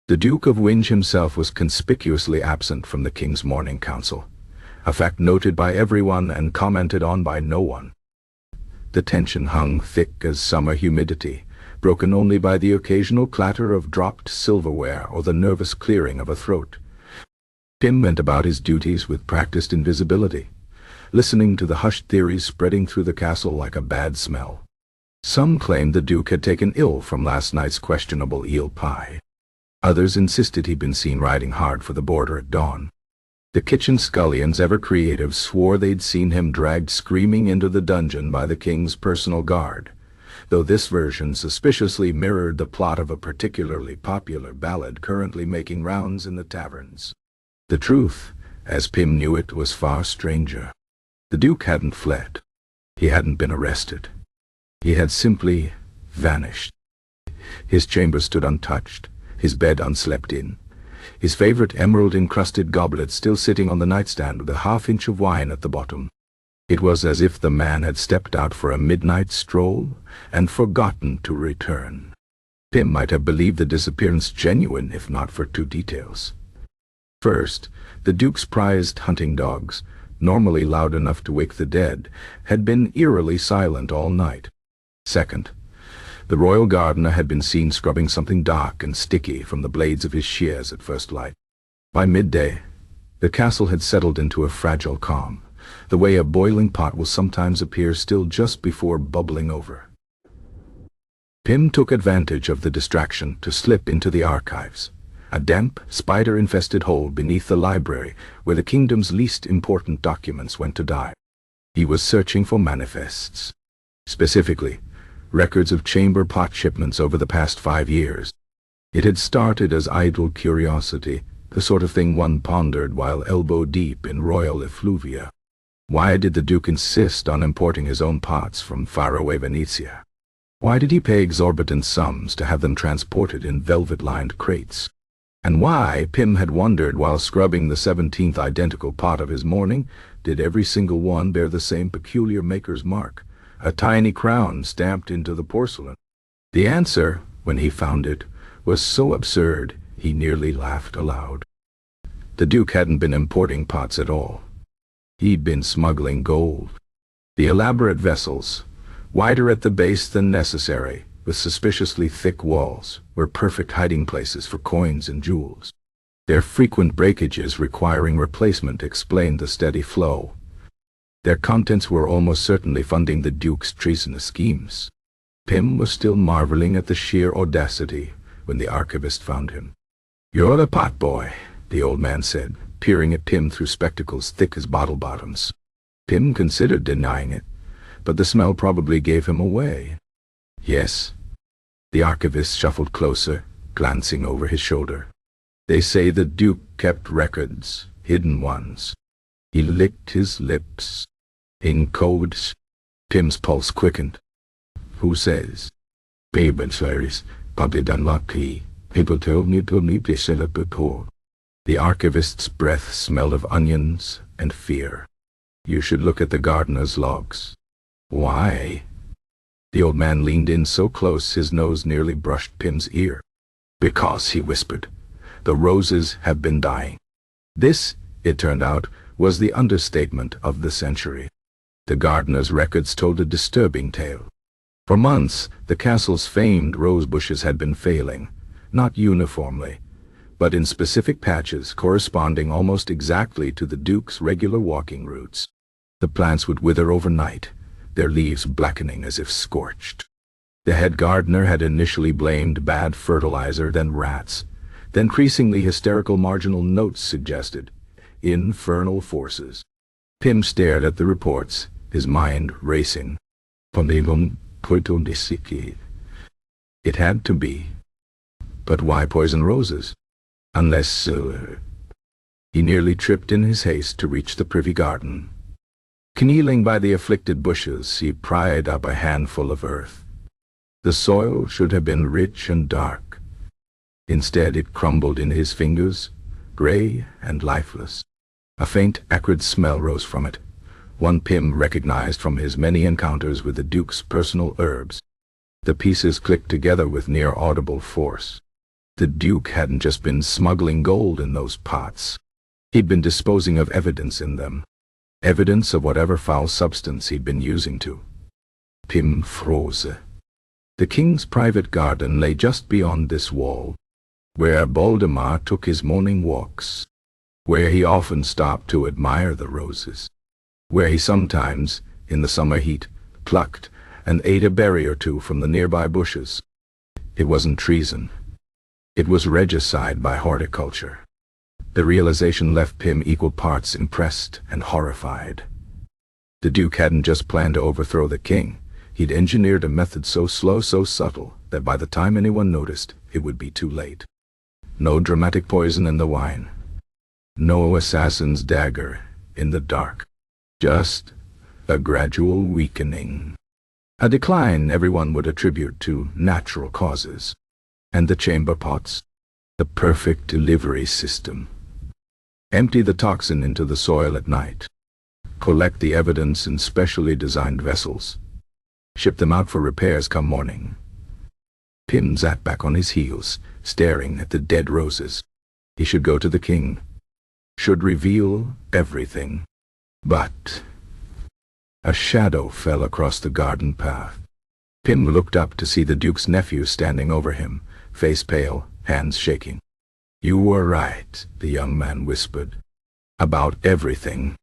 Speaker 1: The Duke of Winge himself was conspicuously absent from the king's morning council, a fact noted by everyone and commented on by no one. The tension hung thick as summer humidity, broken only by the occasional clatter of dropped silverware or the nervous clearing of a throat. Pym went about his duties with practiced invisibility, listening to the hushed theories spreading through the castle like a bad smell. Some claimed the Duke had taken ill from last night's questionable eel pie. Others insisted he'd been seen riding hard for the border at dawn. The kitchen scullions, ever creative, swore they'd seen him dragged screaming into the dungeon by the king's personal guard, though this version suspiciously mirrored the plot of a particularly popular ballad currently making rounds in the taverns. The truth, as Pym knew it, was far stranger. The Duke hadn't fled. He hadn't been arrested. He had simply vanished. His chamber stood untouched, his bed unslept in, his favorite emerald-encrusted goblet still sitting on the nightstand with a half-inch of wine at the bottom. It was as if the man had stepped out for a midnight stroll and forgotten to return. Pym might have believed the disappearance genuine if not for two details. First, the Duke's prized hunting dogs, normally loud enough to wake the dead, had been eerily silent all night. Second, the royal gardener had been seen scrubbing something dark and sticky from the blades of his shears at first light. By midday, the castle had settled into a fragile calm, the way a boiling pot will sometimes appear still just before bubbling over. Pym took advantage of the distraction to slip into the archives, a damp, spider-infested hole beneath the library where the kingdom's least important documents went to die. He was searching for manifests. Specifically, records of chamber pot shipments over the past 5 years. It had started as idle curiosity, the sort of thing one pondered while elbow-deep in royal effluvia. Why did the Duke insist on importing his own pots from faraway Venetia? Why did he pay exorbitant sums to have them transported in velvet-lined crates? And why, Pym had wondered while scrubbing the 17th identical pot of his morning, did every single one bear the same peculiar maker's mark, a tiny crown stamped into the porcelain? The answer, when he found it, was so absurd he nearly laughed aloud. The Duke hadn't been importing pots at all. He'd been smuggling gold. The elaborate vessels, wider at the base than necessary, with suspiciously thick walls, were perfect hiding places for coins and jewels. Their frequent breakages requiring replacement explained the steady flow. Their contents were almost certainly funding the Duke's treasonous schemes. Pym was still marveling at the sheer audacity when the archivist found him. "You're the pot boy," the old man said, peering at Pym through spectacles thick as bottle bottoms. Pym considered denying it, but the smell probably gave him away. "Yes." The archivist shuffled closer, glancing over his shoulder. "They say the Duke kept records, hidden ones." He licked his lips. "In codes?" Pym's pulse quickened. "Who says?" "People says, probably done lucky. People told me they said it before." The archivist's breath smelled of onions and fear. "You should look at the gardener's logs." "Why?" The old man leaned in so close his nose nearly brushed Pym's ear. "Because," he whispered, "the roses have been dying." This, it turned out, was the understatement of the century. The gardener's records told a disturbing tale. For months, the castle's famed rose bushes had been failing, not uniformly, but in specific patches corresponding almost exactly to the Duke's regular walking routes. The plants would wither overnight, their leaves blackening as if scorched. The head gardener had initially blamed bad fertilizer, then rats, then increasingly hysterical marginal notes suggested infernal forces. Pym stared at the reports, his mind racing. It had to be. But why poison roses? Unless, He nearly tripped in his haste to reach the Privy garden. Kneeling by the afflicted bushes, he pried up a handful of earth. The soil should have been rich and dark. Instead, it crumbled in his fingers, gray and lifeless. A faint, acrid smell rose from it, one Pym recognized from his many encounters with the Duke's personal herbs. The pieces clicked together with near-audible force. The Duke hadn't just been smuggling gold in those pots. He'd been disposing of evidence in them. Evidence of whatever foul substance he'd been using to. Pym froze. The king's private garden lay just beyond this wall, where Baldemar took his morning walks, where he often stopped to admire the roses, where he sometimes, in the summer heat, plucked and ate a berry or two from the nearby bushes. It wasn't treason. It was regicide by horticulture. The realization left Pym equal parts impressed and horrified. The Duke hadn't just planned to overthrow the king. He'd engineered a method so slow, so subtle, that by the time anyone noticed, it would be too late. No dramatic poison in the wine. No assassin's dagger in the dark. Just a gradual weakening. A decline everyone would attribute to natural causes. And the chamber pots? The perfect delivery system. Empty the toxin into the soil at night. Collect the evidence in specially designed vessels. Ship them out for repairs come morning. Pym sat back on his heels, staring at the dead roses. He should go to the king. Should reveal everything. But a shadow fell across the garden path. Pym looked up to see the Duke's nephew standing over him, face pale, hands shaking. "You were right," the young man whispered. "About everything."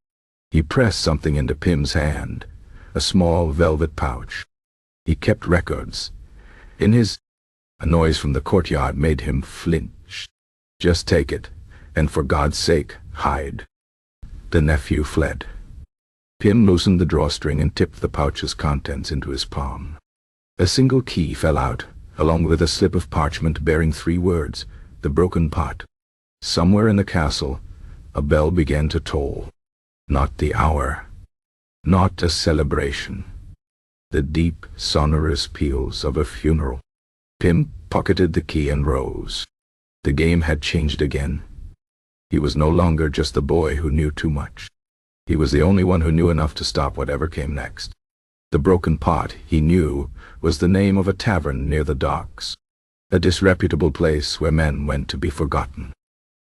Speaker 1: He pressed something into Pym's hand, a small velvet pouch. He kept records. In his... A noise from the courtyard made him flinch. "Just take it, and for God's sake, hide." The nephew fled. Pym loosened the drawstring and tipped the pouch's contents into his palm. A single key fell out, along with a slip of parchment bearing 3 words, "The Broken Pot." Somewhere in the castle, a bell began to toll. Not the hour, not a celebration. The deep, sonorous peals of a funeral. Pym pocketed the key and rose. The game had changed again. He was no longer just the boy who knew too much. He was the only one who knew enough to stop whatever came next. The Broken Pot, he knew, was the name of a tavern near the docks. A disreputable place where men went to be forgotten.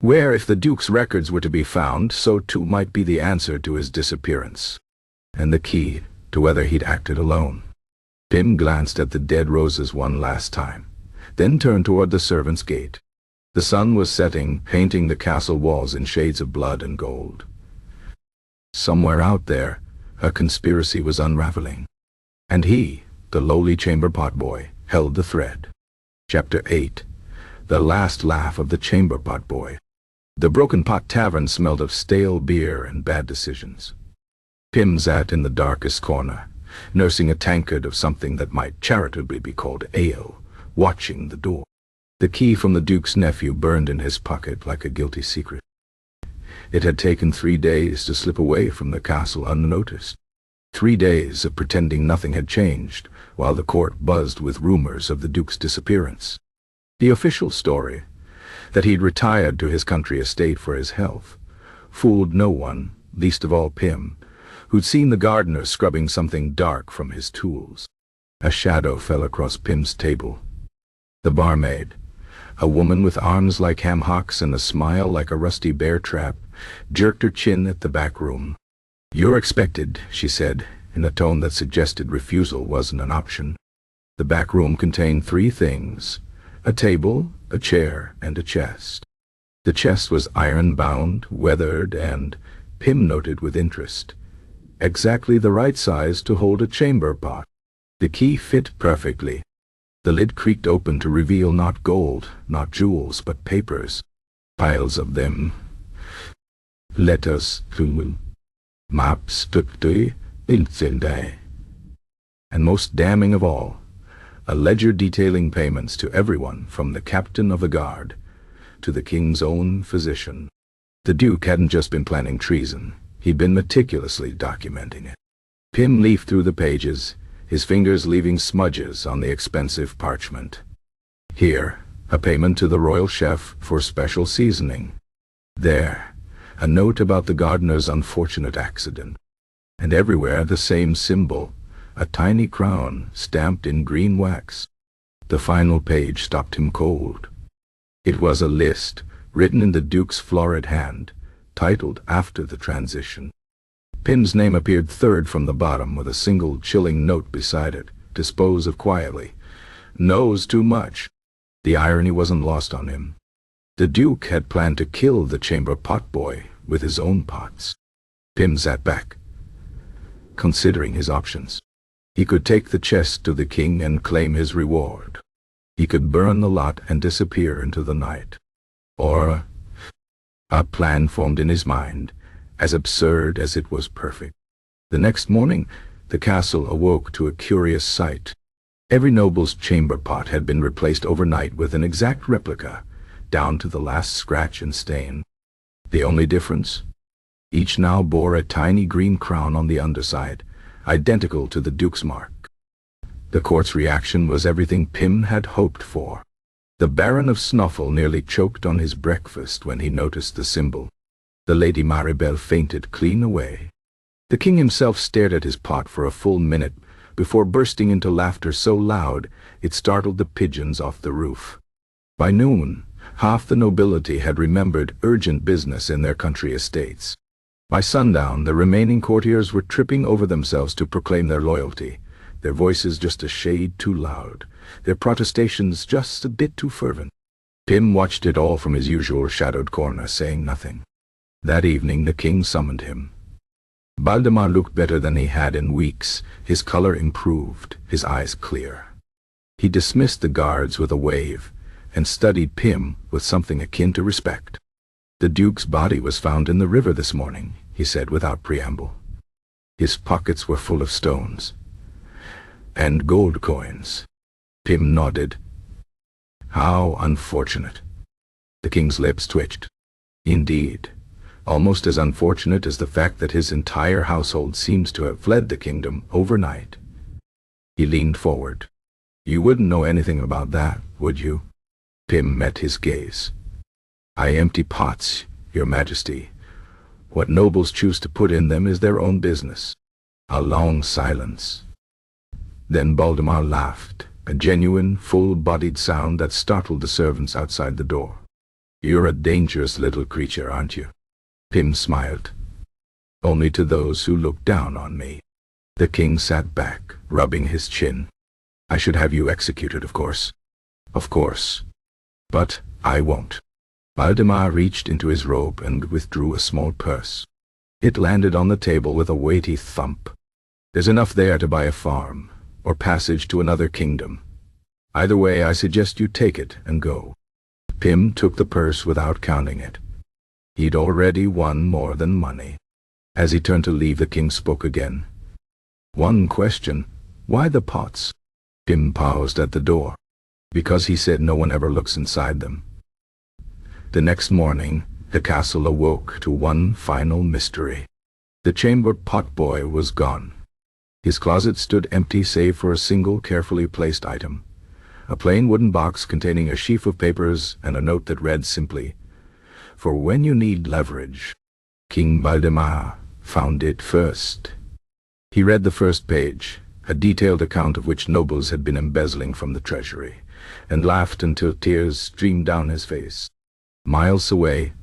Speaker 1: Where, if the Duke's records were to be found, so too might be the answer to his disappearance. And the key to whether he'd acted alone. Pym glanced at the dead roses one last time, then turned toward the servants' gate. The sun was setting, painting the castle walls in shades of blood and gold. Somewhere out there, a conspiracy was unraveling. And he, the lowly chamber pot boy, held the thread. Chapter 8. The Last Laugh of the Chamber Pot Boy. The Broken Pot Tavern smelled of stale beer and bad decisions. Pym sat in the darkest corner, nursing a tankard of something that might charitably be called ale, watching the door. The key from the Duke's nephew burned in his pocket like a guilty secret. It had taken 3 days to slip away from the castle unnoticed. 3 days of pretending nothing had changed, while the court buzzed with rumors of the Duke's disappearance. The official story, that he'd retired to his country estate for his health, fooled no one, least of all Pym, who'd seen the gardener scrubbing something dark from his tools. A shadow fell across Pym's table. The barmaid, a woman with arms like ham hocks and a smile like a rusty bear trap, jerked her chin at the back room. "You're expected," she said, in a tone that suggested refusal wasn't an option. The back room contained 3 things: a table, a chair, and a chest. The chest was iron-bound, weathered, and, Pym noted with interest, exactly the right size to hold a chamber pot. The key fit perfectly. The lid creaked open to reveal not gold, not jewels, but papers. Piles of them. Letters, maps, and most damning of all, a ledger detailing payments to everyone from the captain of the guard to the king's own physician. The Duke hadn't just been planning treason. He'd been meticulously documenting it. Pym leafed through the pages, his fingers leaving smudges on the expensive parchment. Here, a payment to the royal chef for special seasoning. There, a note about the gardener's unfortunate accident. And everywhere the same symbol, a tiny crown stamped in green wax. The final page stopped him cold. It was a list, written in the Duke's florid hand, titled after the transition. Pym's name appeared 3rd from the bottom with a single chilling note beside it: dispose of quietly. Knows too much. The irony wasn't lost on him. The Duke had planned to kill the chamber pot boy with his own pots. Pym sat back, considering his options. He could take the chest to the king and claim his reward. He could burn the lot and disappear into the night. Or a plan formed in his mind, as absurd as it was perfect. The next morning, the castle awoke to a curious sight. Every noble's chamber pot had been replaced overnight with an exact replica, down to the last scratch and stain. The only difference? Each now bore a tiny green crown on the underside, identical to the Duke's mark. The court's reaction was everything Pym had hoped for. The Baron of Snuffle nearly choked on his breakfast when he noticed the symbol. The Lady Maribel fainted clean away. The king himself stared at his pot for a full minute before bursting into laughter so loud it startled the pigeons off the roof. By noon, half the nobility had remembered urgent business in their country estates. By sundown, the remaining courtiers were tripping over themselves to proclaim their loyalty, their voices just a shade too loud, their protestations just a bit too fervent. Pym watched it all from his usual shadowed corner, saying nothing. That evening the king summoned him. Valdemar looked better than he had in weeks, his color improved, his eyes clear. He dismissed the guards with a wave, and studied Pym with something akin to respect. "The Duke's body was found in the river this morning," he said without preamble. His pockets were full of stones. "And gold coins." Pym nodded. "How unfortunate." The king's lips twitched. "Indeed. almost as unfortunate as the fact that his entire household seems to have fled the kingdom overnight. He leaned forward. "You wouldn't know anything about that, would you?" Pym met his gaze. "I empty pots, Your Majesty. What nobles choose to put in them is their own business." A long silence. Then Baldemar laughed, a genuine, full-bodied sound that startled the servants outside the door. "You're a dangerous little creature, aren't you?" Pym smiled. "Only to those who look down on me." The king sat back, rubbing his chin. "I should have you executed, of course." "Of course. But I won't." Baldemar reached into his robe and withdrew a small purse. It landed on the table with a weighty thump. "There's enough there to buy a farm, or passage to another kingdom. Either way, I suggest you take it and go." Pym took the purse without counting it. He'd already won more than money. As he turned to leave, the king spoke again. "One question. Why the pots?" Pym paused at the door. "Because he said no one ever looks inside them." The next morning, the castle awoke to one final mystery. The chamber pot boy was gone. His closet stood empty save for a single carefully placed item. A plain wooden box containing a sheaf of papers and a note that read simply, "For when you need leverage." King Baldemar found it first. He read the first page, a detailed account of which nobles had been embezzling from the treasury, and laughed until tears streamed down his face. Miles away,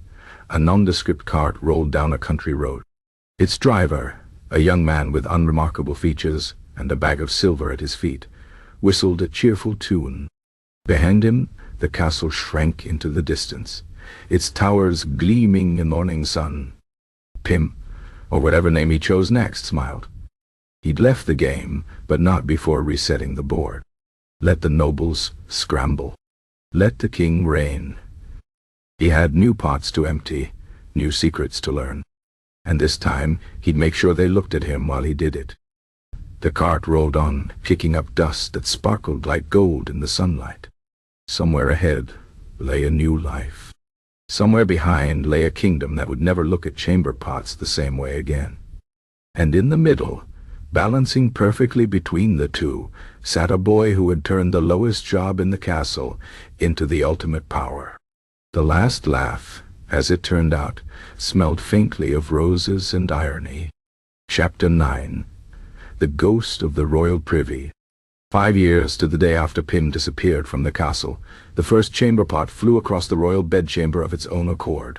Speaker 1: a nondescript cart rolled down a country road. Its driver, a young man with unremarkable features and a bag of silver at his feet, whistled a cheerful tune. Behind him, the castle shrank into the distance, its towers gleaming in the morning sun. Pym, or whatever name he chose next, smiled. He'd left the game, but not before resetting the board. Let the nobles scramble. Let the king reign. He had new pots to empty, new secrets to learn. And this time, he'd make sure they looked at him while he did it. The cart rolled on, kicking up dust that sparkled like gold in the sunlight. Somewhere ahead lay a new life. Somewhere behind lay a kingdom that would never look at chamber pots the same way again. And in the middle, balancing perfectly between the two, sat a boy who had turned the lowest job in the castle into the ultimate power. The last laugh, as it turned out, smelled faintly of roses and irony. Chapter 9. The Ghost of the Royal Privy. 5 years to the day after Pym disappeared from the castle, the first chamber pot flew across the royal bedchamber of its own accord.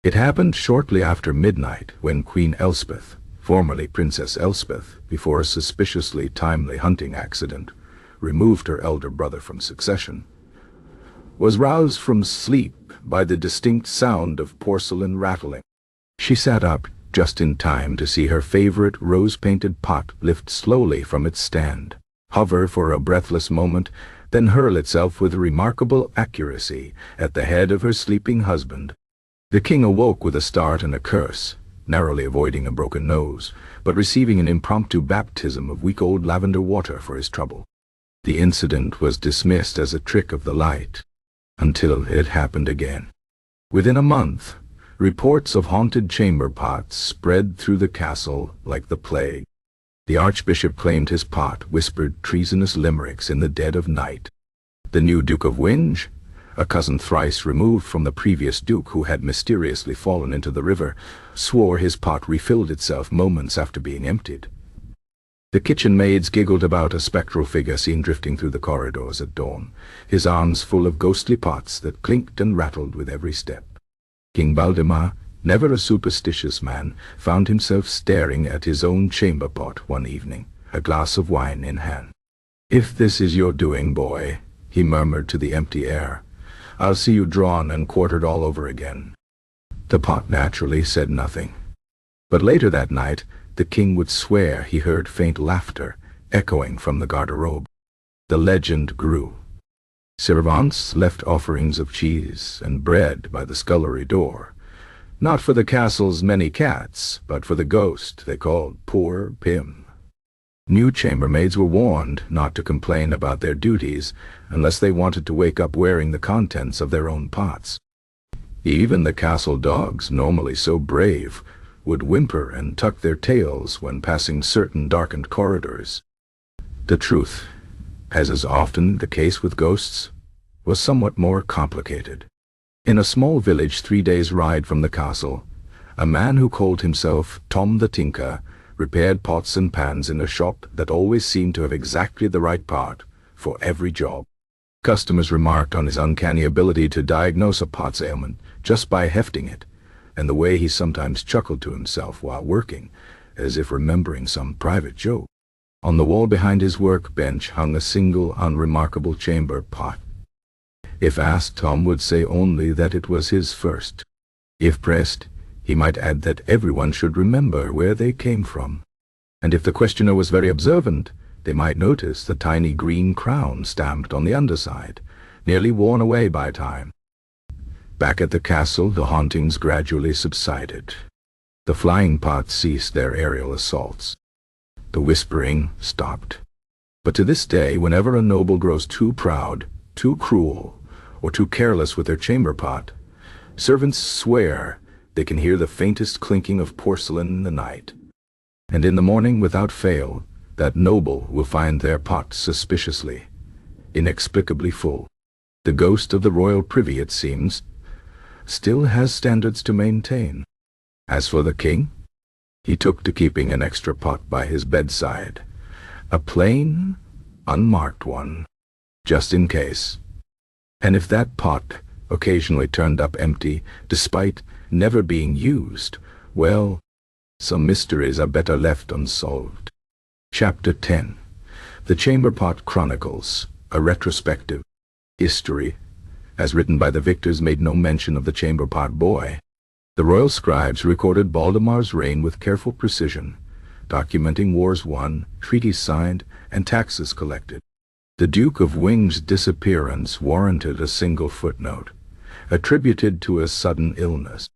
Speaker 1: It happened shortly after midnight, when Queen Elspeth, formerly Princess Elspeth, before a suspiciously timely hunting accident removed her elder brother from succession, was roused from sleep by the distinct sound of porcelain rattling. She sat up just in time to see her favorite rose-painted pot lift slowly from its stand, hover for a breathless moment, then hurl itself with remarkable accuracy at the head of her sleeping husband. The king awoke with a start and a curse, narrowly avoiding a broken nose, but receiving an impromptu baptism of week-old lavender water for his trouble. The incident was dismissed as a trick of the light, until it happened again. Within a month, reports of haunted chamber pots spread through the castle like the plague. The archbishop claimed his pot whispered treasonous limericks in the dead of night. The new Duke of Winge, a cousin thrice removed from the previous duke who had mysteriously fallen into the river, swore his pot refilled itself moments after being emptied. The kitchen maids giggled about a spectral figure seen drifting through the corridors at dawn, his arms full of ghostly pots that clinked and rattled with every step. King Baldemar, never a superstitious man, found himself staring at his own chamber pot one evening, a glass of wine in hand. "If this is your doing, boy," he murmured to the empty air, "I'll see you drawn and quartered all over again." The pot naturally said nothing. But later that night, the king would swear he heard faint laughter echoing from the garderobe. The legend grew. Servants left offerings of cheese and bread by the scullery door, not for the castle's many cats, but for the ghost they called poor Pym. New chambermaids were warned not to complain about their duties unless they wanted to wake up wearing the contents of their own pots. Even the castle dogs, normally so brave, would whimper and tuck their tails when passing certain darkened corridors. The truth, as is often the case with ghosts, was somewhat more complicated. In a small village 3 days' ride from the castle, a man who called himself Tom the Tinker repaired pots and pans in a shop that always seemed to have exactly the right part for every job. Customers remarked on his uncanny ability to diagnose a pot's ailment just by hefting it, and the way he sometimes chuckled to himself while working, as if remembering some private joke. On the wall behind his workbench hung a single unremarkable chamber pot. If asked, Tom would say only that it was his first. If pressed, he might add that everyone should remember where they came from. And if the questioner was very observant, they might notice the tiny green crown stamped on the underside, nearly worn away by time. Back at the castle, the hauntings gradually subsided. The flying pots ceased their aerial assaults. The whispering stopped. But to this day, whenever a noble grows too proud, too cruel, or too careless with their chamber pot, servants swear they can hear the faintest clinking of porcelain in the night. And in the morning, without fail, that noble will find their pot suspiciously, inexplicably full. The ghost of the royal Privy, it seems, still has standards to maintain. As for the king, he took to keeping an extra pot by his bedside, a plain, unmarked one, just in case. And if that pot occasionally turned up empty, despite never being used, well, some mysteries are better left unsolved. Chapter 10. The Chamber Pot Chronicles, a retrospective. History, as written by the victors, made no mention of the chamber pot boy. The royal scribes recorded Baldamar's reign with careful precision, documenting wars won, treaties signed, and taxes collected. The Duke of Wing's disappearance warranted a single footnote, attributed to a sudden illness.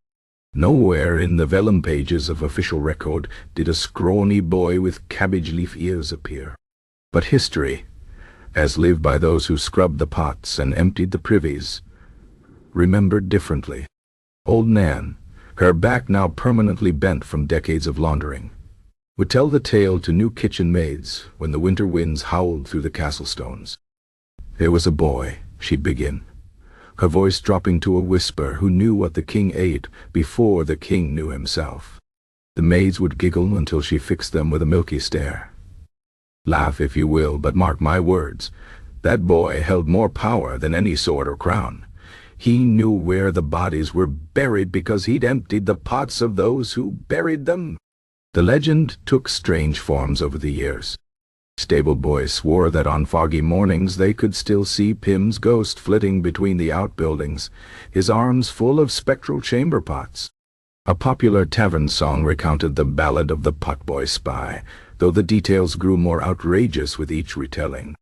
Speaker 1: Nowhere in the vellum pages of official record did a scrawny boy with cabbage leaf ears appear. But history, as lived by those who scrubbed the pots and emptied the privies, remembered differently. Old Nan, her back now permanently bent from decades of laundering, would tell the tale to new kitchen maids when the winter winds howled through the castle stones. "There was a boy," she'd begin, her voice dropping to a whisper, "who knew what the king ate before the king knew himself." The maids would giggle until she fixed them with a milky stare. Laugh if you will, but mark my words, that boy held more power than any sword or crown. He knew where the bodies were buried because he'd emptied the pots of those who buried them. The legend took strange forms over the years. Stable boys swore that on foggy mornings they could still see Pym's ghost flitting between the outbuildings, his arms full of spectral chamber pots. A popular tavern song recounted the ballad of the potboy spy, though the details grew more outrageous with each retelling.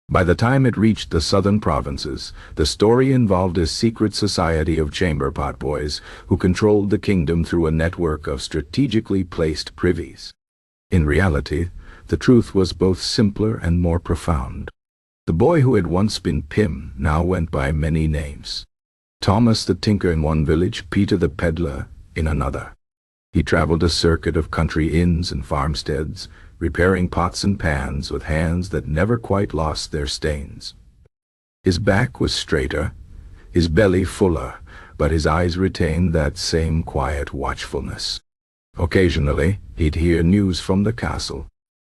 Speaker 1: By the time it reached the southern provinces, the story involved a secret society of chamber pot boys who controlled the kingdom through a network of strategically placed privies. In reality, the truth was both simpler and more profound. The boy who had once been Pym now went by many names. Thomas the Tinker in one village, Peter the Peddler in another. He traveled a circuit of country inns and farmsteads, repairing pots and pans with hands that never quite lost their stains. His back was straighter, his belly fuller, but his eyes retained that same quiet watchfulness. Occasionally, he'd hear news from the castle.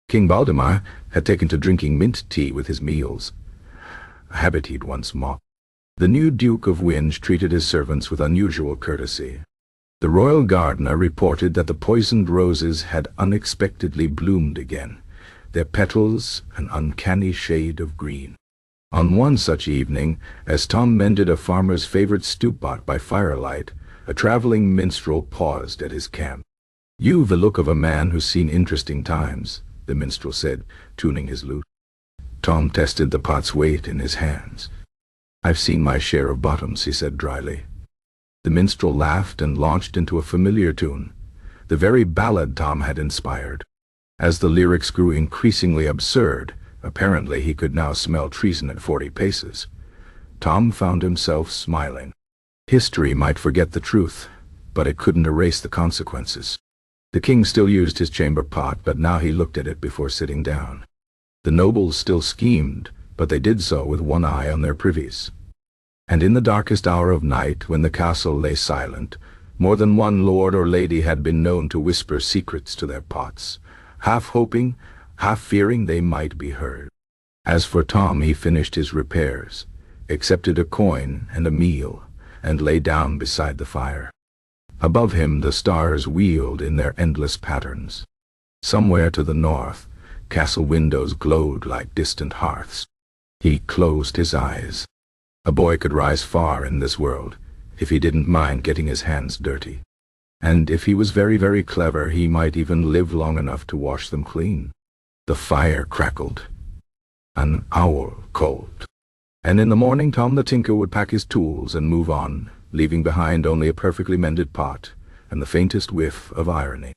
Speaker 1: King Baldemar had taken to drinking mint tea with his meals, a habit he'd once mocked. The new Duke of Winge treated his servants with unusual courtesy. The royal gardener reported that the poisoned roses had unexpectedly bloomed again, their petals an uncanny shade of green. On one such evening, as Tom mended a farmer's favorite stew pot by firelight, a traveling minstrel paused at his camp. "You've the look of a man who's seen interesting times," the minstrel said, tuning his lute. Tom tested the pot's weight in his hands. "I've seen my share of bottoms," he said dryly. The minstrel laughed and launched into a familiar tune, the very ballad Tom had inspired. As the lyrics grew increasingly absurd, apparently he could now smell treason at 40 paces, Tom found himself smiling. History might forget the truth, but it couldn't erase the consequences. The king still used his chamber pot, but now he looked at it before sitting down. The nobles still schemed, but they did so with one eye on their privies. And in the darkest hour of night, when the castle lay silent, more than one lord or lady had been known to whisper secrets to their pots, half hoping, half fearing they might be heard. As for Tom, he finished his repairs, accepted a coin and a meal, and lay down beside the fire. Above him the stars wheeled in their endless patterns. Somewhere to the north, castle windows glowed like distant hearths. He closed his eyes. A boy could rise far in this world, if he didn't mind getting his hands dirty. And if he was very, very clever, he might even live long enough to wash them clean. The fire crackled. An owl called. And in the morning Tom the Tinker would pack his tools and move on, leaving behind only a perfectly mended pot and the faintest whiff of irony.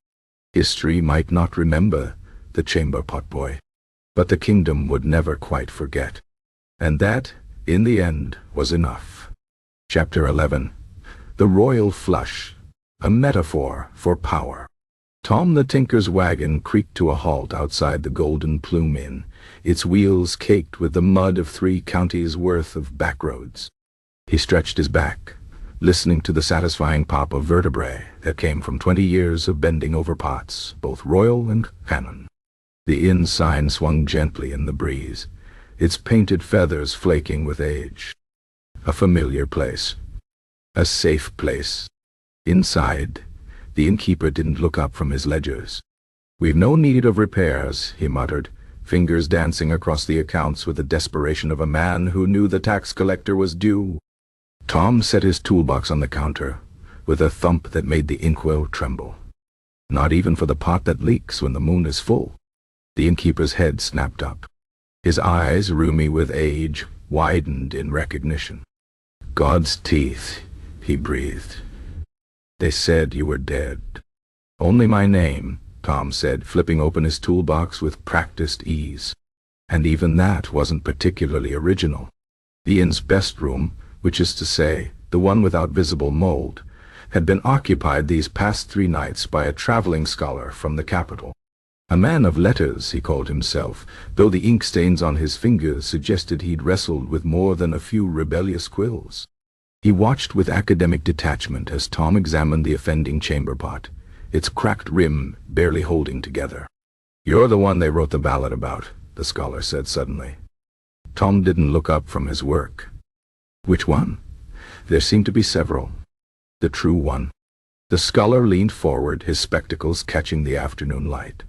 Speaker 1: History might not remember the chamber pot boy, but the kingdom would never quite forget. And that, in the end, was enough. Chapter 11. The Royal Flush, a metaphor for power. Tom the Tinker's wagon creaked to a halt outside the Golden Plume Inn, its wheels caked with the mud of 3 counties' worth of backroads. He stretched his back, listening to the satisfying pop of vertebrae that came from 20 years of bending over pots, both royal and canon. The inn sign swung gently in the breeze, its painted feathers flaking with age. A familiar place. A safe place. Inside, the innkeeper didn't look up from his ledgers. "We've no need of repairs," he muttered, fingers dancing across the accounts with the desperation of a man who knew the tax collector was due. Tom set his toolbox on the counter, with a thump that made the inkwell tremble. Not even for the pot that leaks when the moon is full. The innkeeper's head snapped up. His eyes, rheumy with age, widened in recognition. "God's teeth," he breathed. "They said you were dead." "Only my name," Tom said, flipping open his toolbox with practiced ease. And even that wasn't particularly original. The inn's best room, which is to say, the one without visible mold, had been occupied these past 3 nights by a traveling scholar from the capital. A man of letters, he called himself, though the ink stains on his fingers suggested he'd wrestled with more than a few rebellious quills. He watched with academic detachment as Tom examined the offending chamber pot, its cracked rim barely holding together. "You're the one they wrote the ballad about," the scholar said suddenly. Tom didn't look up from his work. "Which one?" There seemed to be several. "The true one." The scholar leaned forward, his spectacles catching the afternoon light.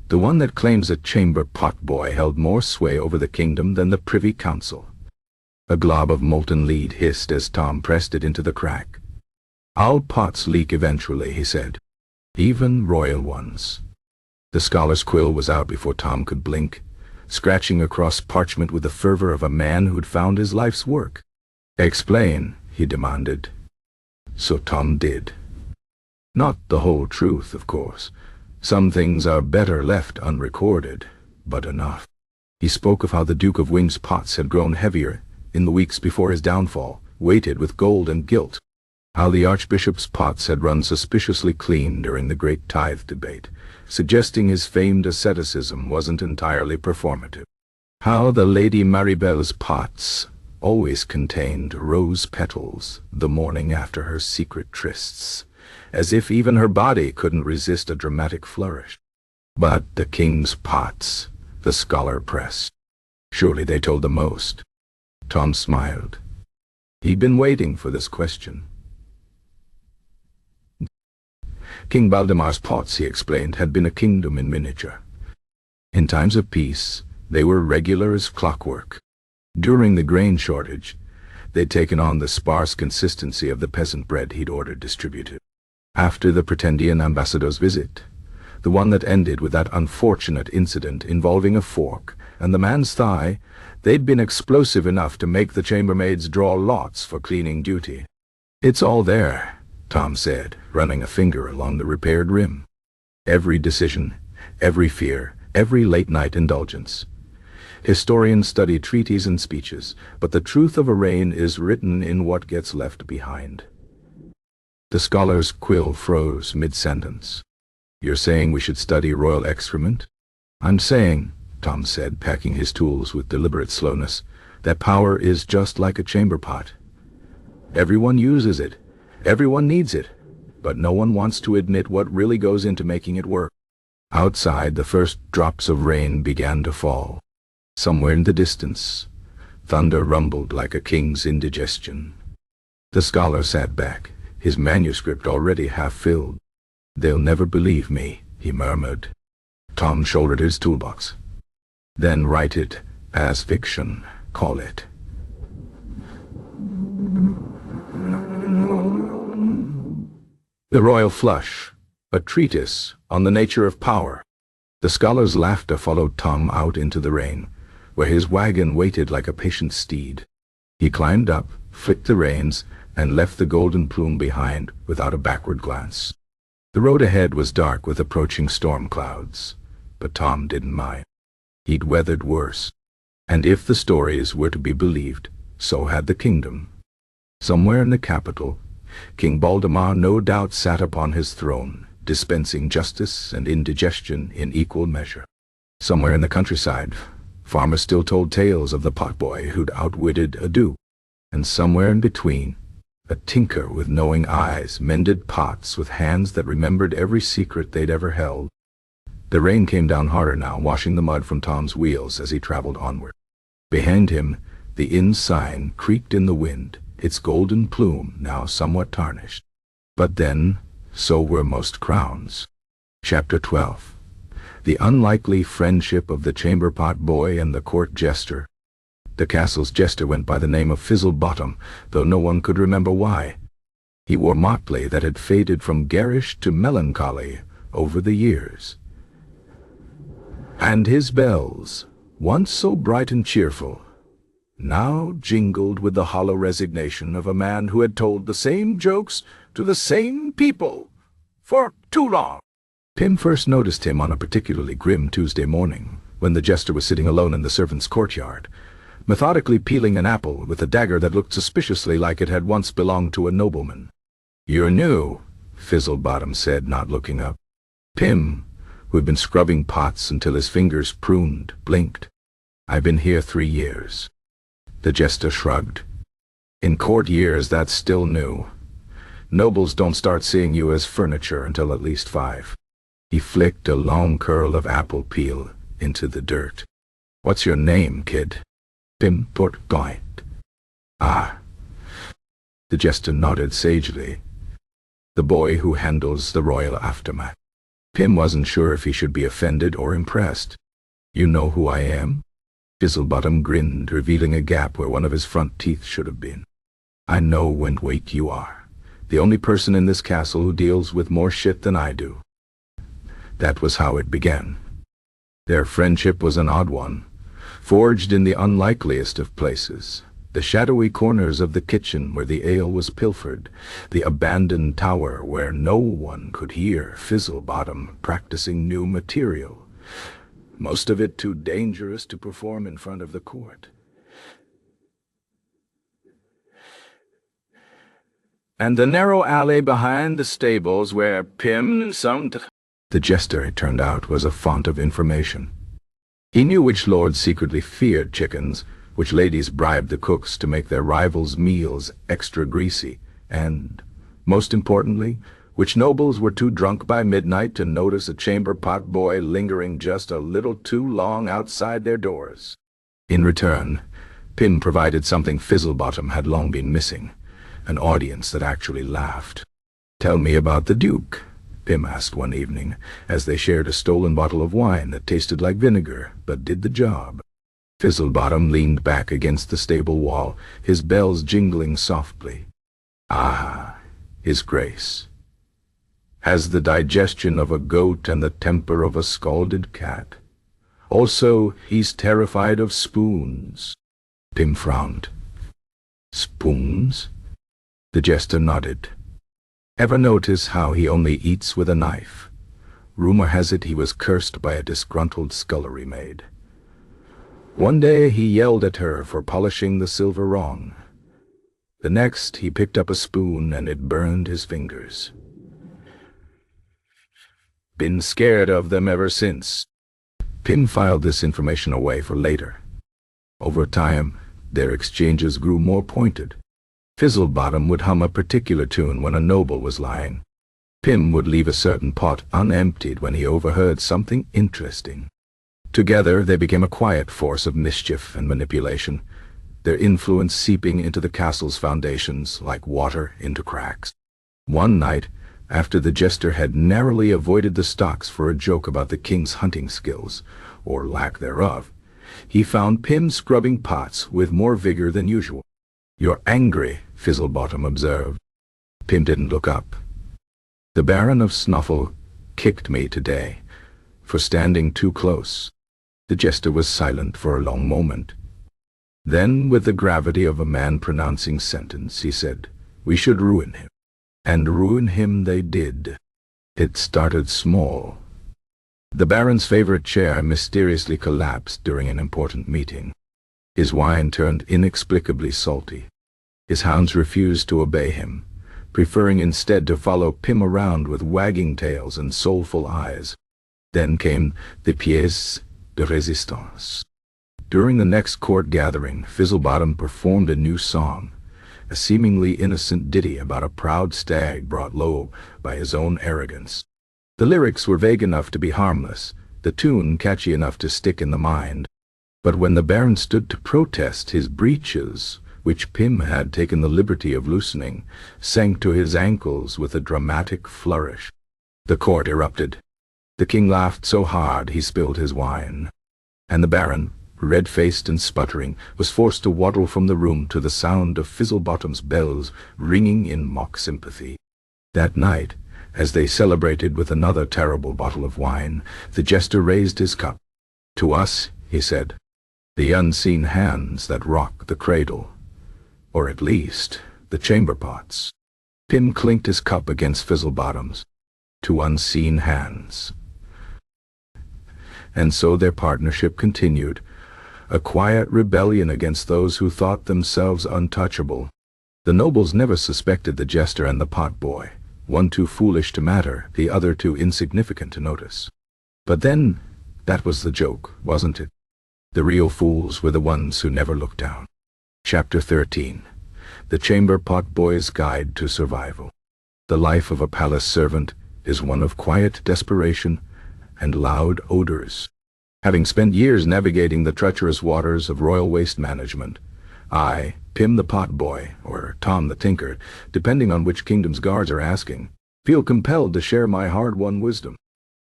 Speaker 1: "The one that claims a chamber pot boy held more sway over the kingdom than the Privy Council." A glob of molten lead hissed as Tom pressed it into the crack. "All pots leak eventually," he said. "Even royal ones." The scholar's quill was out before Tom could blink, scratching across parchment with the fervor of a man who'd found his life's work. "Explain," he demanded. So Tom did. Not the whole truth, of course. Some things are better left unrecorded, but enough. He spoke of how the Duke of Wing's pots had grown heavier in the weeks before his downfall, weighted with gold and gilt. How the Archbishop's pots had run suspiciously clean during the great tithe debate, suggesting his famed asceticism wasn't entirely performative. How the Lady Maribel's pots always contained rose petals the morning after her secret trysts, as if even her body couldn't resist a dramatic flourish. But the king's pots, the scholar pressed. Surely they told the most. Tom smiled. He'd been waiting for this question. King Baldamar's pots, he explained, had been a kingdom in miniature. In times of peace, they were regular as clockwork. During the grain shortage, they'd taken on the sparse consistency of the peasant bread he'd ordered distributed. After the Pretendian ambassador's visit, the one that ended with that unfortunate incident involving a fork and the man's thigh, they'd been explosive enough to make the chambermaids draw lots for cleaning duty. "It's all there," Tom said, running a finger along the repaired rim. "Every decision, every fear, every late-night indulgence. Historians study treaties and speeches, but the truth of a reign is written in what gets left behind. The scholar's quill froze mid-sentence. You're saying we should study royal excrement? I'm saying, Tom said, packing his tools with deliberate slowness, that power is just like a chamber pot. Everyone uses it. Everyone needs it. But no one wants to admit what really goes into making it work. Outside, the first drops of rain began to fall. Somewhere in the distance, thunder rumbled like a king's indigestion. The scholar sat back, his manuscript already half filled. "They'll never believe me," he murmured. Tom shouldered his toolbox. "Then write it as fiction, call it." The Royal Flush, a treatise on the nature of power. The scholar's laughter followed Tom out into the rain, where his wagon waited like a patient steed. He climbed up, flicked the reins, and left the golden plume behind without a backward glance. The road ahead was dark with approaching storm clouds, but Tom didn't mind. He'd weathered worse. And if the stories were to be believed, so had the kingdom. Somewhere in the capital, King Baldemar no doubt sat upon his throne, dispensing justice and indigestion in equal measure. Somewhere in the countryside, farmers still told tales of the potboy who'd outwitted a duke. And somewhere in between, a tinker with knowing eyes mended pots with hands that remembered every secret they'd ever held. The rain came down harder now, washing the mud from Tom's wheels as he traveled onward. Behind him, the inn sign creaked in the wind, its golden plume now somewhat tarnished. But then, so were most crowns. Chapter 12. The unlikely friendship of the chamber pot boy and the court jester. The castle's jester went by the name of Fizzlebottom, though no one could remember why. He wore motley that had faded from garish to melancholy over the years. And his bells, once so bright and cheerful, now jingled with the hollow resignation of a man who had told the same jokes to the same people for too long. Pym first noticed him on a particularly grim Tuesday morning, when the jester was sitting alone in the servants' courtyard, methodically peeling an apple with a dagger that looked suspiciously like it had once belonged to a nobleman. "You're new," Fizzlebottom said, not looking up. Pym, who had been scrubbing pots until his fingers pruned, blinked. "I've been here 3 years. The jester shrugged. "In court years, that's still new. Nobles don't start seeing you as furniture until at least 5. He flicked a long curl of apple peel into the dirt. "What's your name, kid?" "Pym Portgoint." "Ah." The jester nodded sagely. "The boy who handles the royal aftermath." Pym wasn't sure if he should be offended or impressed. "You know who I am?" Fizzlebottom grinned, revealing a gap where one of his front teeth should have been. "I know when weight you are. The only person in this castle who deals with more shit than I do." That was how it began. Their friendship was an odd one, forged in the unlikeliest of places. The shadowy corners of the kitchen where the ale was pilfered, the abandoned tower where no one could hear Fizzlebottom practicing new material, most of it too dangerous to perform in front of the court. And the narrow alley behind the stables where Pym The jester, it turned out, was a font of information. He knew which lords secretly feared chickens, which ladies bribed the cooks to make their rivals' meals extra greasy, and, most importantly, which nobles were too drunk by midnight to notice a chamber pot boy lingering just a little too long outside their doors. In return, Pym provided something Fizzlebottom had long been missing, an audience that actually laughed. "Tell me about the Duke," Pym asked one evening, as they shared a stolen bottle of wine that tasted like vinegar, but did the job. Fizzlebottom leaned back against the stable wall, his bells jingling softly. "Ah, His Grace has the digestion of a goat and the temper of a scalded cat. Also, he's terrified of spoons." Pym frowned. "Spoons?" The jester nodded. "Ever notice how he only eats with a knife? Rumor has it he was cursed by a disgruntled scullery maid." One day he yelled at her for polishing the silver wrong. The next he picked up a spoon and it burned his fingers. Been scared of them ever since. Pym filed this information away for later. Over time, their exchanges grew more pointed. Fizzlebottom would hum a particular tune when a noble was lying. Pym would leave a certain pot unemptied when he overheard something interesting. Together they became a quiet force of mischief and manipulation, their influence seeping into the castle's foundations like water into cracks. One night, after the Jester had narrowly avoided the stocks for a joke about the king's hunting skills, or lack thereof, he found Pym scrubbing pots with more vigor than usual. "You're angry," Fizzlebottom observed. Pym didn't look up. "The Baron of Snuffle kicked me today for standing too close." The Jester was silent for a long moment. Then, with the gravity of a man pronouncing sentence, he said, "We should ruin him." And ruin him they did. It started small. The Baron's favorite chair mysteriously collapsed during an important meeting. His wine turned inexplicably salty. His hounds refused to obey him, preferring instead to follow Pym around with wagging tails and soulful eyes. Then came the pièce de résistance. During the next court gathering, Fizzlebottom performed a new song, a seemingly innocent ditty about a proud stag brought low by his own arrogance. The lyrics were vague enough to be harmless, the tune catchy enough to stick in the mind. But when the Baron stood to protest, his breeches, which Pym had taken the liberty of loosening, sank to his ankles with a dramatic flourish. The court erupted. The king laughed so hard he spilled his wine, and the Baron, red-faced and sputtering, was forced to waddle from the room to the sound of Fizzlebottom's bells ringing in mock sympathy. That night, as they celebrated with another terrible bottle of wine, the Jester raised his cup. "To us," he said, "the unseen hands that rock the cradle, or at least the chamber pots." Pym clinked his cup against Fizzlebottom's. "To unseen hands." And so their partnership continued, a quiet rebellion against those who thought themselves untouchable. The nobles never suspected the Jester and the potboy, one too foolish to matter, the other too insignificant to notice. But then, that was the joke, wasn't it? The real fools were the ones who never looked down. Chapter 13. The Chamber Potboy's Guide to Survival. The life of a palace servant is one of quiet desperation and loud odors. Having spent years navigating the treacherous waters of royal waste management, I, Pym the Potboy, or Tom the Tinker, depending on which kingdom's guards are asking, feel compelled to share my hard-won wisdom.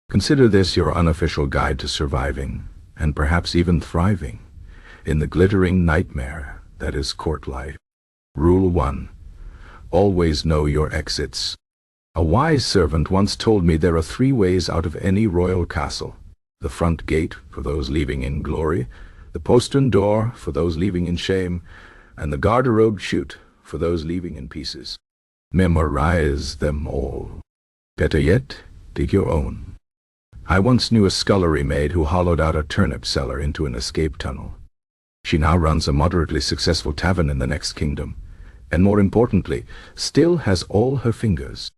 Speaker 1: Consider this your unofficial guide to surviving, and perhaps even thriving, in the glittering nightmare that is court life. Rule 1. Always know your exits. A wise servant once told me there are 3 ways out of any royal castle. The front gate for those leaving in glory, the postern door for those leaving in shame, and the garderobe chute for those leaving in pieces. Memorize them all. Better yet, dig your own. I once knew a scullery maid who hollowed out a turnip cellar into an escape tunnel. She now runs a moderately successful tavern in the next kingdom, and more importantly, still has all her fingers.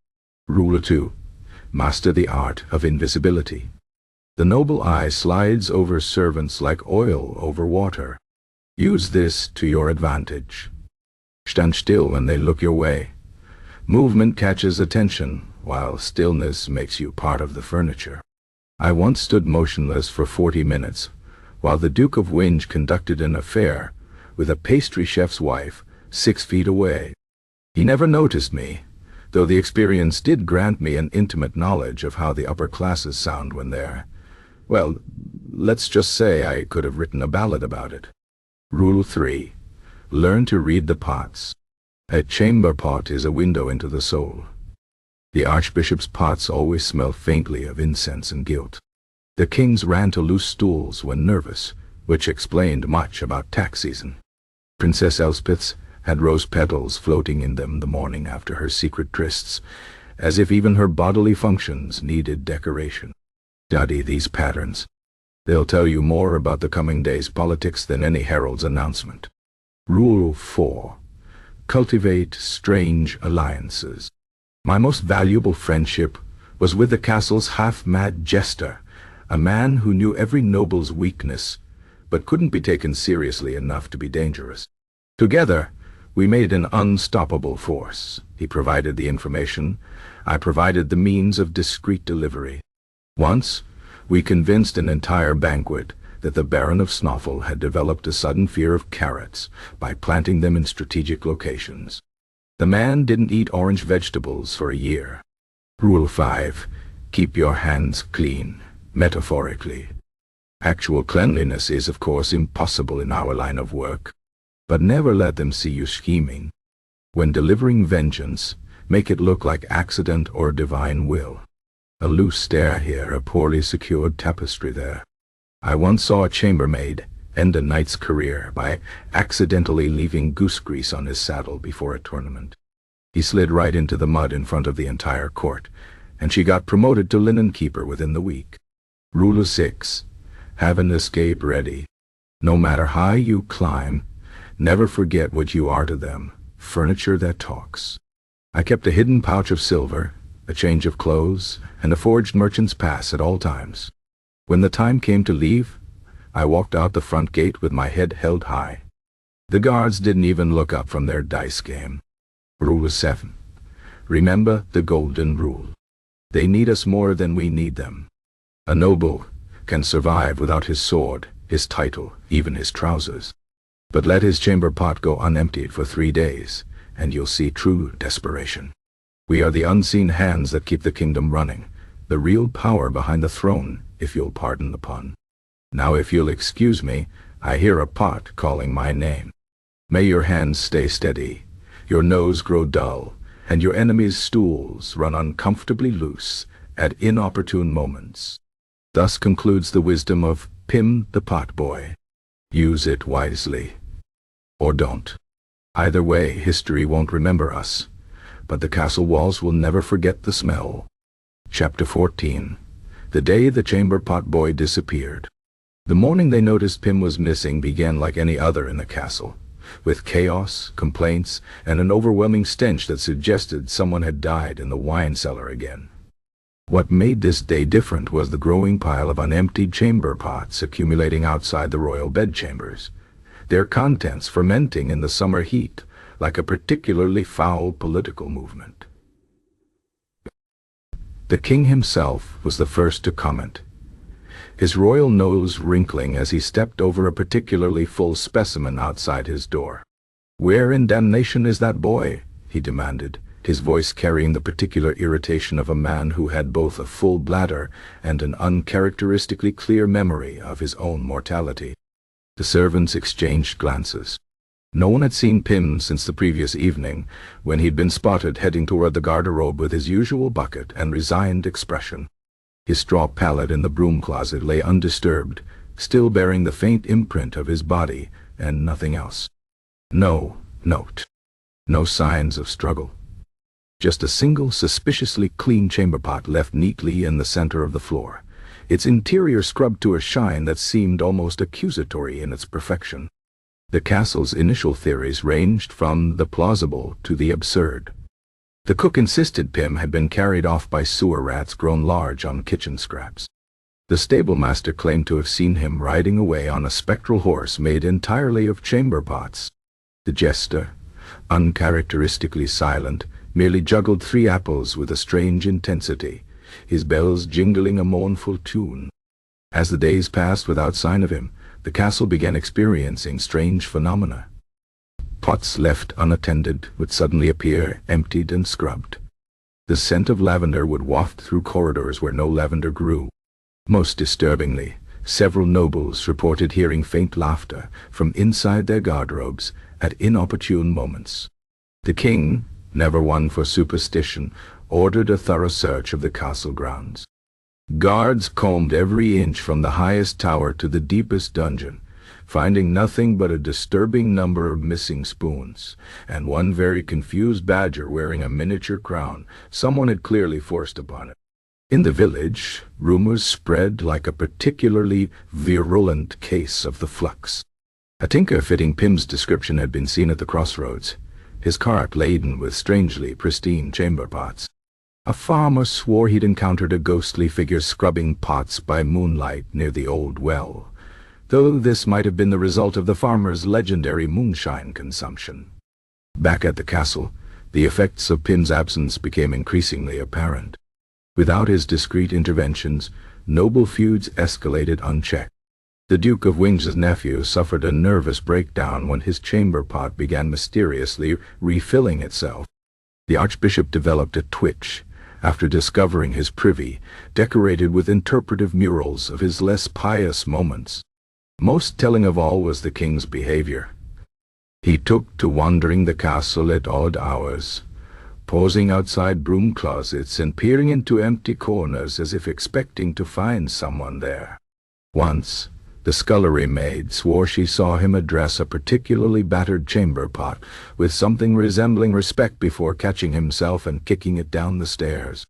Speaker 1: Rule 2. Master the art of invisibility. The noble eye slides over servants like oil over water. Use this to your advantage. Stand still when they look your way. Movement catches attention, while stillness makes you part of the furniture. I once stood motionless for 40 minutes, while the Duke of Winge conducted an affair with a pastry chef's wife 6 feet away. He never noticed me, though the experience did grant me an intimate knowledge of how the upper classes sound when they're, well, let's just say I could have written a ballad about it. Rule 3. Learn to read the pots. A chamber pot is a window into the soul. The Archbishop's pots always smell faintly of incense and guilt. The kings ran to loose stools when nervous, which explained much about tax season. Princess Elspeth's had rose petals floating in them the morning after her secret trysts, as if even her bodily functions needed decoration. Study these patterns. They'll tell you more about the coming day's politics than any herald's announcement. Rule 4. Cultivate strange alliances. My most valuable friendship was with the castle's half-mad Jester, a man who knew every noble's weakness, but couldn't be taken seriously enough to be dangerous. Together, we made an unstoppable force. He provided the information, I provided the means of discreet delivery. Once, we convinced an entire banquet that the Baron of Snoffle had developed a sudden fear of carrots by planting them in strategic locations. The man didn't eat orange vegetables for a year. Rule 5. Keep your hands clean, metaphorically. Actual cleanliness is, of course, impossible in our line of work, but never let them see you scheming. When delivering vengeance, make it look like accident or divine will. A loose stair here, a poorly secured tapestry there. I once saw a chambermaid end a knight's career by accidentally leaving goose grease on his saddle before a tournament. He slid right into the mud in front of the entire court, and she got promoted to linen keeper within the week. Rule 6. Have an escape ready. No matter how you climb, never forget what you are to them, furniture that talks. I kept a hidden pouch of silver, a change of clothes, and a forged merchant's pass at all times. When the time came to leave, I walked out the front gate with my head held high. The guards didn't even look up from their dice game. Rule 7. Remember the golden rule. They need us more than we need them. A noble can survive without his sword, his title, even his trousers. But let his chamber pot go unemptied for 3 days, and you'll see true desperation. We are the unseen hands that keep the kingdom running, the real power behind the throne, if you'll pardon the pun. Now if you'll excuse me, I hear a pot calling my name. May your hands stay steady, your nose grow dull, and your enemy's stools run uncomfortably loose at inopportune moments. Thus concludes the wisdom of Pim the Pot Boy. Use it wisely. Or don't. Either way, history won't remember us, but the castle walls will never forget the smell. Chapter 14. The day the chamber pot boy disappeared. The morning they noticed Pim was missing began like any other in the castle, with chaos, complaints, and an overwhelming stench that suggested someone had died in the wine cellar again. What made this day different was the growing pile of unemptied chamber pots accumulating outside the royal bedchambers, their contents fermenting in the summer heat like a particularly foul political movement. The king himself was the first to comment, his royal nose wrinkling as he stepped over a particularly full specimen outside his door. "Where in damnation is that boy?" he demanded, his voice carrying the particular irritation of a man who had both a full bladder and an uncharacteristically clear memory of his own mortality. The servants exchanged glances. No one had seen Pim since the previous evening, when he'd been spotted heading toward the garderobe with his usual bucket and resigned expression. His straw pallet in the broom closet lay undisturbed, still bearing the faint imprint of his body and nothing else. No note. No signs of struggle. Just a single suspiciously clean chamber pot left neatly in the center of the floor, its interior scrubbed to a shine that seemed almost accusatory in its perfection. The castle's initial theories ranged from the plausible to the absurd. The cook insisted Pim had been carried off by sewer rats grown large on kitchen scraps. The stablemaster claimed to have seen him riding away on a spectral horse made entirely of chamber pots. The jester, uncharacteristically silent, merely juggled 3 apples with a strange intensity, his bells jingling a mournful tune. As the days passed without sign of him, the castle began experiencing strange phenomena. Pots left unattended would suddenly appear emptied and scrubbed. The scent of lavender would waft through corridors where no lavender grew. Most disturbingly, several nobles reported hearing faint laughter from inside their garderobes at inopportune moments. The king, never one for superstition, ordered a thorough search of the castle grounds. Guards combed every inch from the highest tower to the deepest dungeon, finding nothing but a disturbing number of missing spoons, and one very confused badger wearing a miniature crown someone had clearly forced upon it. In the village, rumors spread like a particularly virulent case of the flux. A tinker fitting Pym's description had been seen at the crossroads, his cart laden with strangely pristine chamber pots. A farmer swore he'd encountered a ghostly figure scrubbing pots by moonlight near the old well, though this might have been the result of the farmer's legendary moonshine consumption. Back at the castle, the effects of Pym's absence became increasingly apparent. Without his discreet interventions, noble feuds escalated unchecked. The Duke of Wing's nephew suffered a nervous breakdown when his chamber pot began mysteriously refilling itself. The Archbishop developed a twitch after discovering his privy decorated with interpretive murals of his less pious moments. Most telling of all was the king's behavior. He took to wandering the castle at odd hours, pausing outside broom closets and peering into empty corners as if expecting to find someone there. Once, the scullery maid swore she saw him address a particularly battered chamber pot with something resembling respect before catching himself and kicking it down the stairs.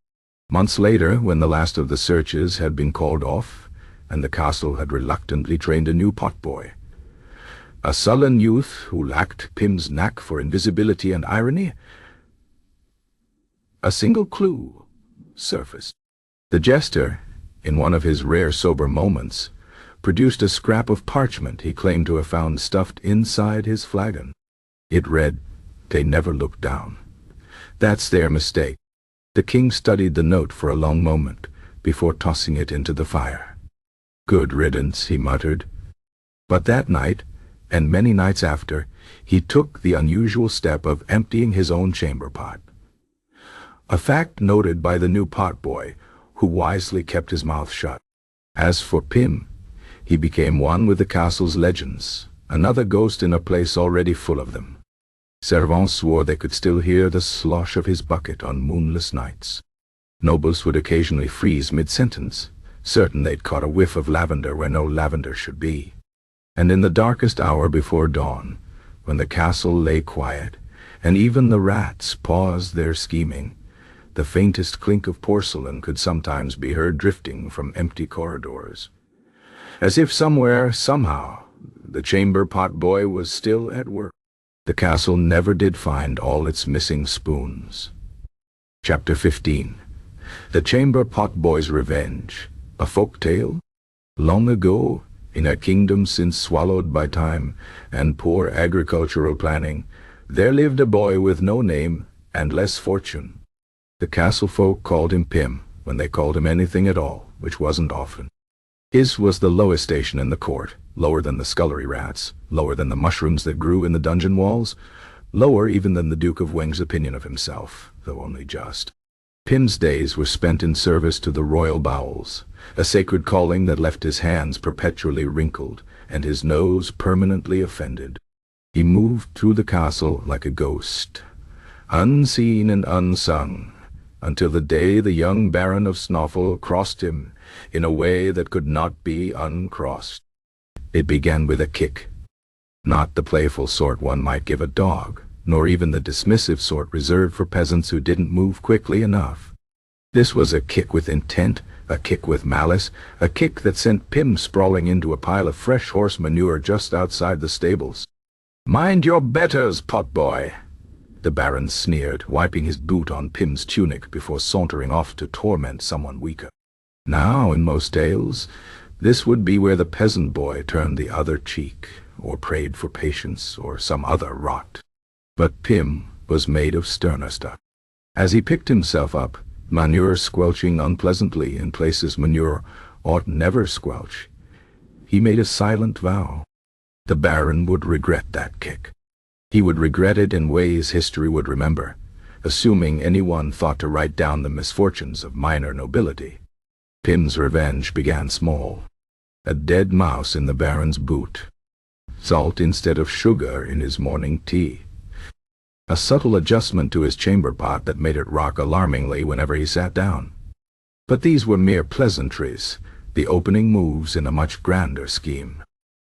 Speaker 1: Months later, when the last of the searches had been called off, and the castle had reluctantly trained a new potboy, a sullen youth who lacked Pym's knack for invisibility and irony, a single clue surfaced. The Jester, in one of his rare sober moments, produced a scrap of parchment he claimed to have found stuffed inside his flagon. It read, "They never look down. That's their mistake." The king studied the note for a long moment before tossing it into the fire. "Good riddance," he muttered. But that night, and many nights after, he took the unusual step of emptying his own chamber pot. A fact noted by the new potboy, who wisely kept his mouth shut. As for Pym, he became one with the castle's legends, another ghost in a place already full of them. Servants swore they could still hear the slosh of his bucket on moonless nights. Nobles would occasionally freeze mid-sentence, certain they'd caught a whiff of lavender where no lavender should be. And in the darkest hour before dawn, when the castle lay quiet, and even the rats paused their scheming, the faintest clink of porcelain could sometimes be heard drifting from empty corridors. As if somewhere, somehow, the chamber pot boy was still at work. The castle never did find all its missing spoons. Chapter 15. The Chamber Pot Boy's Revenge. A folk tale? Long ago, in a kingdom since swallowed by time and poor agricultural planning, there lived a boy with no name and less fortune. The castle folk called him Pym when they called him anything at all, which wasn't often. His was the lowest station in the court, lower than the scullery rats, lower than the mushrooms that grew in the dungeon walls, lower even than the Duke of Wing's opinion of himself, though only just. Pym's days were spent in service to the royal bowels, a sacred calling that left his hands perpetually wrinkled and his nose permanently offended. He moved through the castle like a ghost, unseen and unsung, until the day the young Baron of Snoffle crossed him in a way that could not be uncrossed. It began with a kick. Not the playful sort one might give a dog, nor even the dismissive sort reserved for peasants who didn't move quickly enough. This was a kick with intent, a kick with malice, a kick that sent Pym sprawling into a pile of fresh horse manure just outside the stables. "Mind your betters, potboy," the Baron sneered, wiping his boot on Pym's tunic before sauntering off to torment someone weaker. Now, in most tales, this would be where the peasant boy turned the other cheek, or prayed for patience, or some other rot. But Pym was made of sterner stuff. As he picked himself up, manure squelching unpleasantly in places manure ought never squelch, he made a silent vow. The Baron would regret that kick. He would regret it in ways history would remember, assuming anyone thought to write down the misfortunes of minor nobility. Pym's revenge began small. A dead mouse in the Baron's boot. Salt instead of sugar in his morning tea. A subtle adjustment to his chamber pot that made it rock alarmingly whenever he sat down. But these were mere pleasantries, the opening moves in a much grander scheme.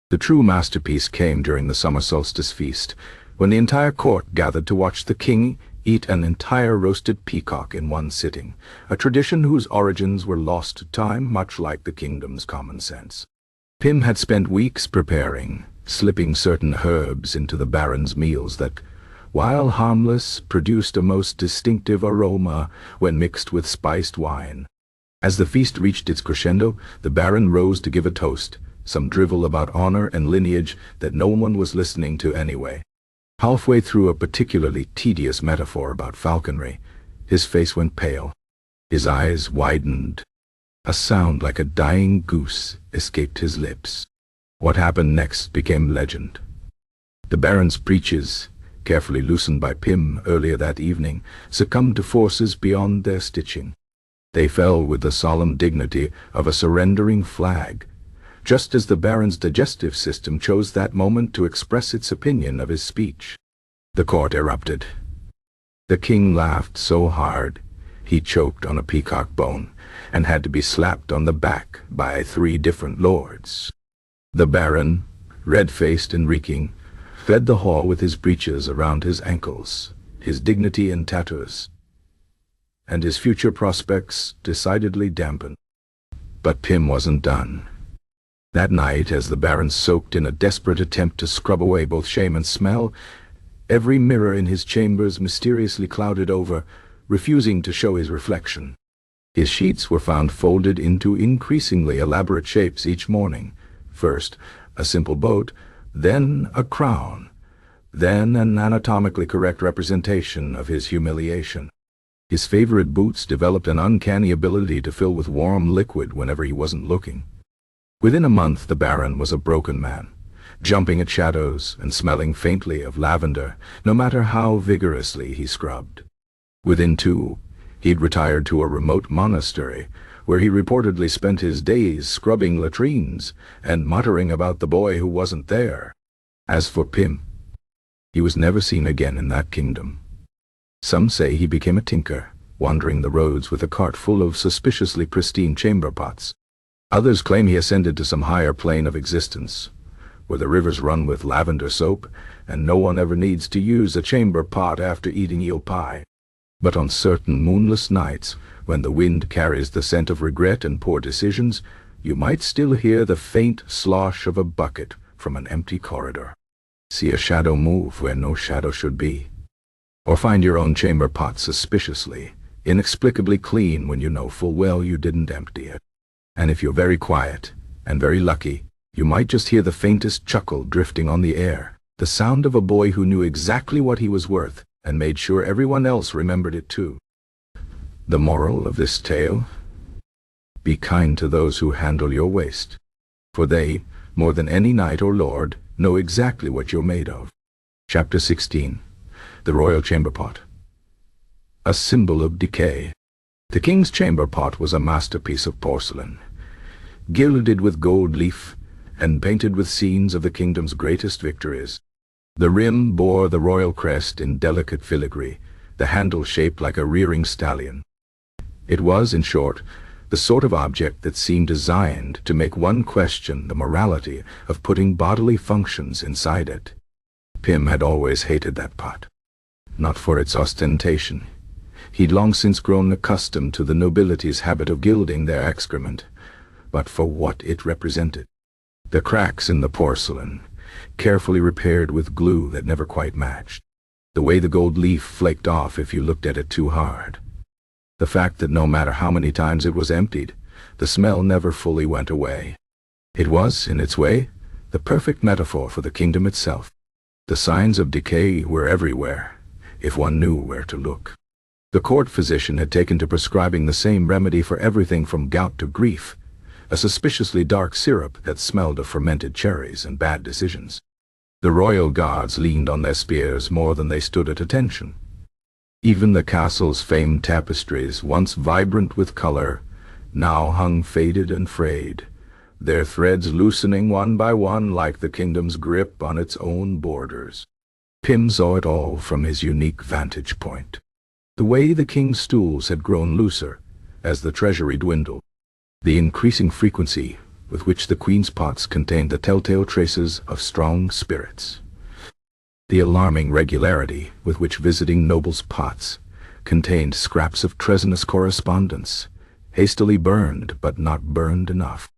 Speaker 1: The true masterpiece came during the summer solstice feast, when the entire court gathered to watch the king eat an entire roasted peacock in one sitting, a tradition whose origins were lost to time, much like the kingdom's common sense. Pym had spent weeks preparing, slipping certain herbs into the Baron's meals that, while harmless, produced a most distinctive aroma when mixed with spiced wine. As the feast reached its crescendo, the Baron rose to give a toast, some drivel about honor and lineage that no one was listening to anyway. Halfway through a particularly tedious metaphor about falconry, his face went pale. His eyes widened. A sound like a dying goose escaped his lips. What happened next became legend. The Baron's breeches, carefully loosened by Pym earlier that evening, succumbed to forces beyond their stitching. They fell with the solemn dignity of a surrendering flag, just as the Baron's digestive system chose that moment to express its opinion of his speech. The court erupted. The king laughed so hard he choked on a peacock bone and had to be slapped on the back by 3 different lords. The Baron, red-faced and reeking, fled the hall with his breeches around his ankles, his dignity in tatters, and his future prospects decidedly dampened. But Pym wasn't done. That night, as the Baron soaked in a desperate attempt to scrub away both shame and smell, every mirror in his chambers mysteriously clouded over, refusing to show his reflection. His sheets were found folded into increasingly elaborate shapes each morning. First, a simple boat, then a crown, then an anatomically correct representation of his humiliation. His favorite boots developed an uncanny ability to fill with warm liquid whenever he wasn't looking. Within a month, the Baron was a broken man, jumping at shadows and smelling faintly of lavender, no matter how vigorously he scrubbed. Within 2, he'd retired to a remote monastery, where he reportedly spent his days scrubbing latrines and muttering about the boy who wasn't there. As for Pym, he was never seen again in that kingdom. Some say he became a tinker, wandering the roads with a cart full of suspiciously pristine chamber pots. Others claim he ascended to some higher plane of existence, where the rivers run with lavender soap, and no one ever needs to use a chamber pot after eating eel pie. But on certain moonless nights, when the wind carries the scent of regret and poor decisions, you might still hear the faint slosh of a bucket from an empty corridor. See a shadow move where no shadow should be. Or find your own chamber pot suspiciously, inexplicably clean when you know full well you didn't empty it. And if you're very quiet and very lucky, you might just hear the faintest chuckle drifting on the air, the sound of a boy who knew exactly what he was worth and made sure everyone else remembered it too. The moral of this tale? Be kind to those who handle your waste, for they, more than any knight or lord, know exactly what you're made of. Chapter 16. The Royal Chamber Pot. A symbol of decay. The king's chamber pot was a masterpiece of porcelain, gilded with gold leaf and painted with scenes of the kingdom's greatest victories. The rim bore the royal crest in delicate filigree, the handle shaped like a rearing stallion. It was, in short, the sort of object that seemed designed to make one question the morality of putting bodily functions inside it. Pym had always hated that pot. Not for its ostentation. He'd long since grown accustomed to the nobility's habit of gilding their excrement, but for what it represented. The cracks in the porcelain, carefully repaired with glue that never quite matched. The way the gold leaf flaked off if you looked at it too hard. The fact that no matter how many times it was emptied, the smell never fully went away. It was, in its way, the perfect metaphor for the kingdom itself. The signs of decay were everywhere, if one knew where to look. The court physician had taken to prescribing the same remedy for everything from gout to grief, a suspiciously dark syrup that smelled of fermented cherries and bad decisions. The royal guards leaned on their spears more than they stood at attention. Even the castle's famed tapestries, once vibrant with color, now hung faded and frayed, their threads loosening one by one like the kingdom's grip on its own borders. Pym saw it all from his unique vantage point. The way the king's stools had grown looser as the treasury dwindled. The increasing frequency with which the queen's pots contained the telltale traces of strong spirits. The alarming regularity with which visiting nobles' pots contained scraps of treasonous correspondence, hastily burned but not burned enough.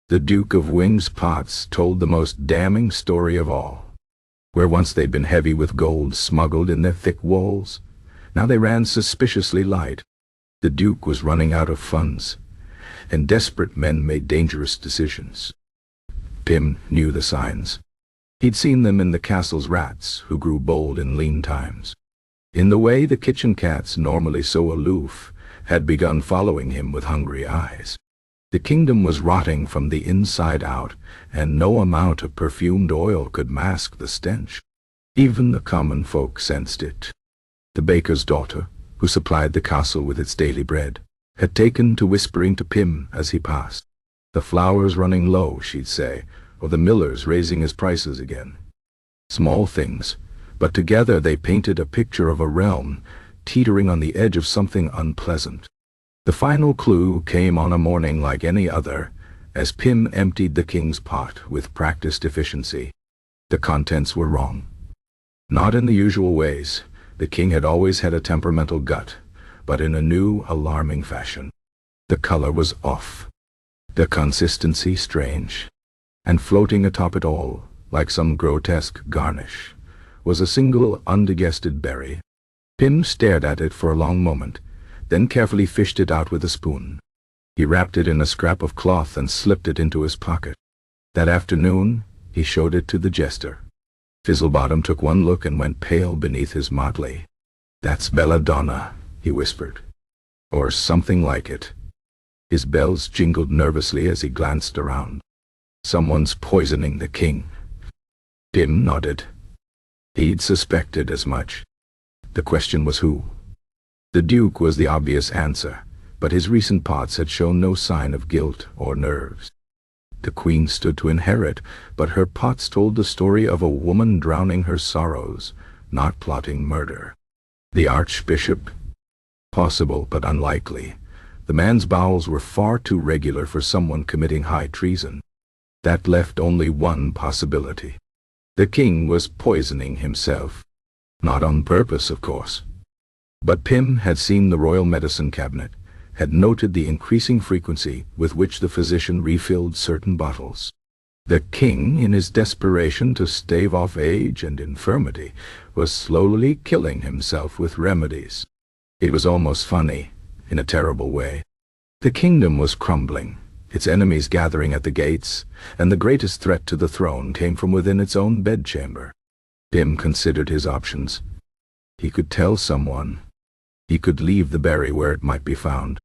Speaker 1: The Duke of Wing's pots told the most damning story of all. Where once they'd been heavy with gold smuggled in their thick walls, now they ran suspiciously light. The Duke was running out of funds, and desperate men made dangerous decisions. Pym knew the signs. He'd seen them in the castle's rats, who grew bold in lean times. In the way the kitchen cats, normally so aloof, had begun following him with hungry eyes. The kingdom was rotting from the inside out, and no amount of perfumed oil could mask the stench. Even the common folk sensed it. The baker's daughter, who supplied the castle with its daily bread, had taken to whispering to Pym as he passed. The flour's running low, she'd say, or the miller's raising his prices again. Small things, but together they painted a picture of a realm teetering on the edge of something unpleasant. The final clue came on a morning like any other, as Pym emptied the king's pot with practiced efficiency. The contents were wrong. Not in the usual ways. The king had always had a temperamental gut, but in a new, alarming fashion. The color was off. The consistency strange. And floating atop it all, like some grotesque garnish, was a single undigested berry. Pym stared at it for a long moment, then carefully fished it out with a spoon. He wrapped it in a scrap of cloth and slipped it into his pocket. That afternoon, he showed it to the Jester. Fizzlebottom took one look and went pale beneath his motley. "That's belladonna," he whispered. "Or something like it." His bells jingled nervously as he glanced around. "Someone's poisoning the king." Pym nodded. He'd suspected as much. The question was who? The Duke was the obvious answer, but his recent pots had shown no sign of guilt or nerves. The Queen stood to inherit, but her pots told the story of a woman drowning her sorrows, not plotting murder. The Archbishop? Possible, but unlikely. The man's bowels were far too regular for someone committing high treason. That left only one possibility. The king was poisoning himself. Not on purpose, of course. But Pym had seen the royal medicine cabinet, had noted the increasing frequency with which the physician refilled certain bottles. The king, in his desperation to stave off age and infirmity, was slowly killing himself with remedies. It was almost funny, in a terrible way. The kingdom was crumbling, its enemies gathering at the gates, and the greatest threat to the throne came from within its own bedchamber. Pym considered his options. He could tell someone. He could leave the berry where it might be found.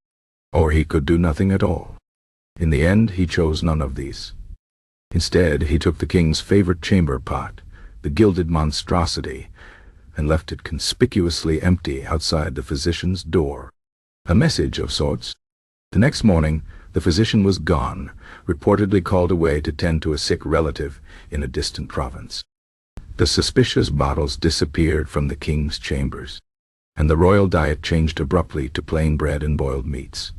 Speaker 1: Or he could do nothing at all. In the end, he chose none of these. Instead, he took the king's favorite chamber pot, the gilded monstrosity, and left it conspicuously empty outside the physician's door. A message of sorts. The next morning, the physician was gone, reportedly called away to tend to a sick relative in a distant province. The suspicious bottles disappeared from the king's chambers, and the royal diet changed abruptly to plain bread and boiled meats.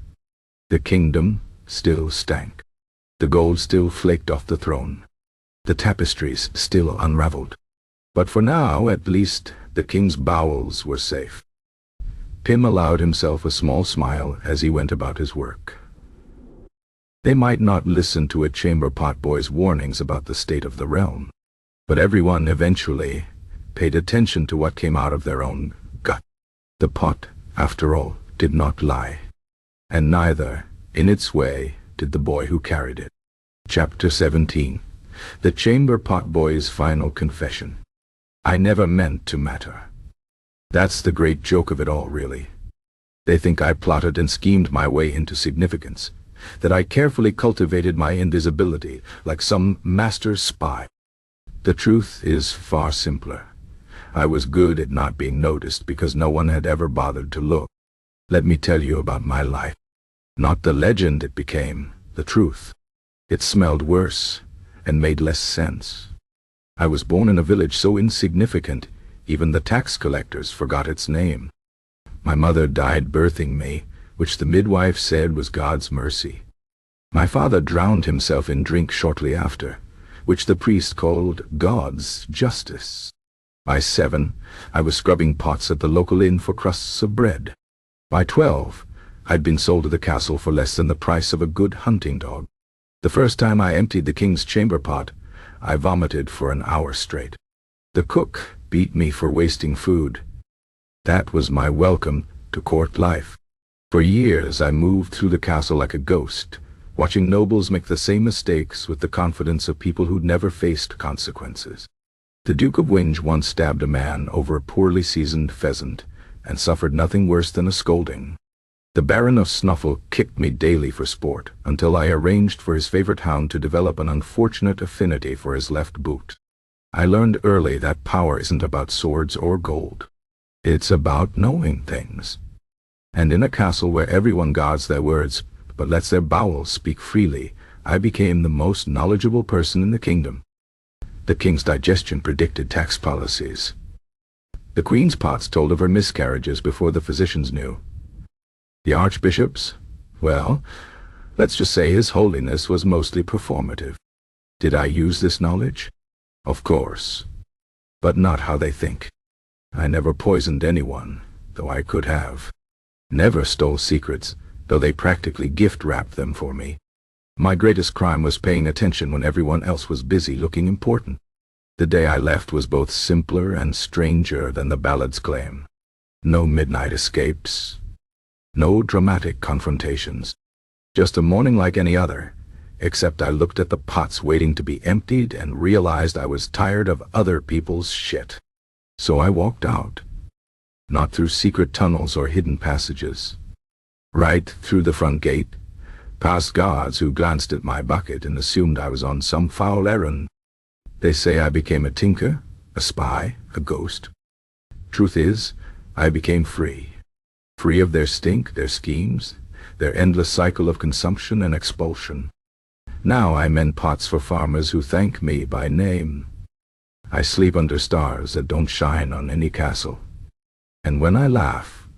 Speaker 1: The kingdom still stank. The gold still flaked off the throne. The tapestries still unraveled. But for now, at least, the king's bowels were safe. Pym allowed himself a small smile as he went about his work. They might not listen to a chamber pot boy's warnings about the state of the realm, but everyone eventually paid attention to what came out of their own gut. The pot, after all, did not lie. And neither, in its way, did the boy who carried it. Chapter 17. The Chamber Pot Boy's Final Confession. I never meant to matter. That's the great joke of it all, really. They think I plotted and schemed my way into significance, that I carefully cultivated my invisibility like some master spy. The truth is far simpler. I was good at not being noticed because no one had ever bothered to look. Let me tell you about my life. Not the legend it became, the truth. It smelled worse and made less sense. I was born in a village so insignificant, even the tax collectors forgot its name. My mother died birthing me, which the midwife said was God's mercy. My father drowned himself in drink shortly after, which the priest called God's justice. By 7, I was scrubbing pots at the local inn for crusts of bread. By 12, I'd been sold to the castle for less than the price of a good hunting dog. The first time I emptied the king's chamber pot, I vomited for an hour straight. The cook beat me for wasting food. That was my welcome to court life. For years I moved through the castle like a ghost, watching nobles make the same mistakes with the confidence of people who'd never faced consequences. The Duke of Winge once stabbed a man over a poorly seasoned pheasant, and suffered nothing worse than a scolding. The Baron of Snuffle kicked me daily for sport, until I arranged for his favorite hound to develop an unfortunate affinity for his left boot. I learned early that power isn't about swords or gold. It's about knowing things. And in a castle where everyone guards their words, but lets their bowels speak freely, I became the most knowledgeable person in the kingdom. The king's digestion predicted tax policies. The queen's pots told of her miscarriages before the physicians knew. The archbishop's, well, let's just say His Holiness was mostly performative. Did I use this knowledge? Of course. But not how they think. I never poisoned anyone, though I could have. Never stole secrets, though they practically gift-wrapped them for me. My greatest crime was paying attention when everyone else was busy looking important. The day I left was both simpler and stranger than the ballads claim. No midnight escapes. No dramatic confrontations. Just a morning like any other, except I looked at the pots waiting to be emptied and realized I was tired of other people's shit. So I walked out. Not through secret tunnels or hidden passages. Right through the front gate, past guards who glanced at my bucket and assumed I was on some foul errand. They say I became a tinker, a spy, a ghost. Truth is, I became free. Free of their stink, their schemes, their endless cycle of consumption and expulsion. Now I mend pots for farmers who thank me by name. I sleep under stars that don't shine on any castle. And when I laugh,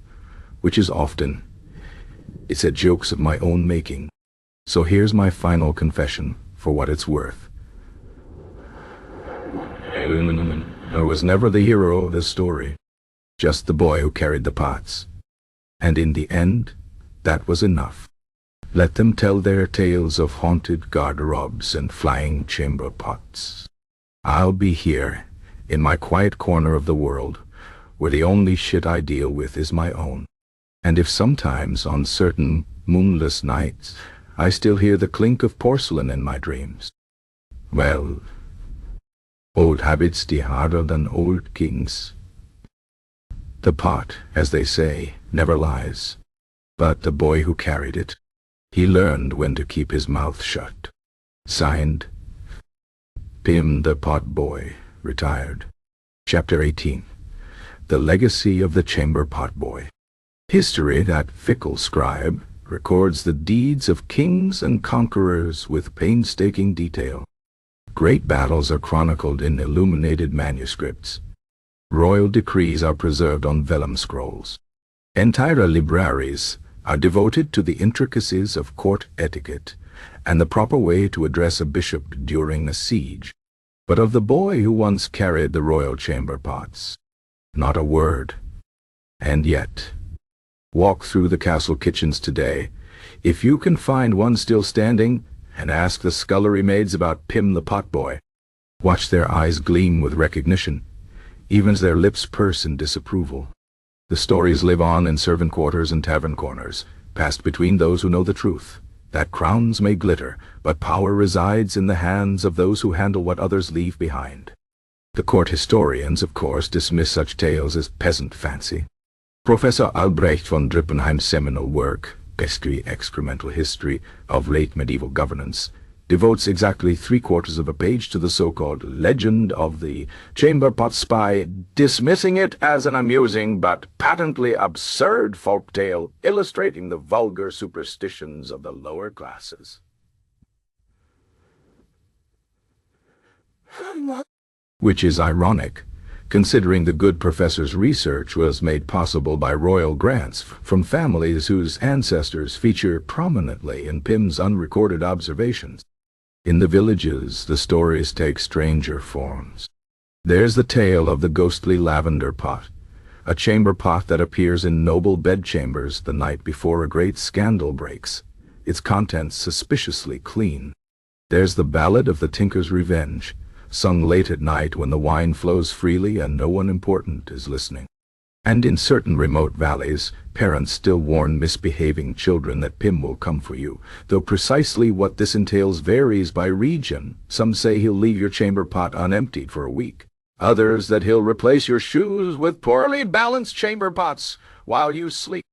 Speaker 1: which is often, it's at jokes of my own making. So here's my final confession, for what it's worth. I was never the hero of this story, just the boy who carried the pots. And in the end, that was enough. Let them tell their tales of haunted garderobes and flying chamber pots. I'll be here, in my quiet corner of the world, where the only shit I deal with is my own. And if sometimes, on certain moonless nights, I still hear the clink of porcelain in my dreams, well, old habits die harder than old kings. The pot, as they say, never lies. But the boy who carried it, he learned when to keep his mouth shut. Signed, Pim the Pot Boy, retired. Chapter 18. The Legacy of the Chamber Pot Boy. History, that fickle scribe, records the deeds of kings and conquerors with painstaking detail. Great battles are chronicled in illuminated manuscripts. Royal decrees are preserved on vellum scrolls. Entire libraries are devoted to the intricacies of court etiquette and the proper way to address a bishop during a siege. But of the boy who once carried the royal chamber pots, not a word. And yet, walk through the castle kitchens today, if you can find one still standing, and ask the scullery maids about Pim the Pot Boy. Watch their eyes gleam with recognition, even as their lips purse in disapproval. The stories live on in servant quarters and tavern corners, passed between those who know the truth, that crowns may glitter, but power resides in the hands of those who handle what others leave behind. The court historians, of course, dismiss such tales as peasant fancy. Professor Albrecht von Drippenheim's seminal work, Pesky Excremental History of Late Medieval Governance, devotes exactly 3/4 of a page to the so-called legend of the chamber pot spy, dismissing it as an amusing but patently absurd folktale illustrating the vulgar superstitions of the lower classes. Which is ironic, considering the good professor's research was made possible by royal grants from families whose ancestors feature prominently in Pim's unrecorded observations. In the villages, the stories take stranger forms. There's the tale of the ghostly lavender pot, a chamber pot that appears in noble bedchambers the night before a great scandal breaks, its contents suspiciously clean. There's the ballad of the tinker's revenge, sung late at night when the wine flows freely and no one important is listening. And in certain remote valleys, parents still warn misbehaving children that Pym will come for you, though precisely what this entails varies by region. Some say he'll leave your chamber pot unemptied for a week. Others that he'll replace your shoes with poorly balanced chamber pots while you sleep.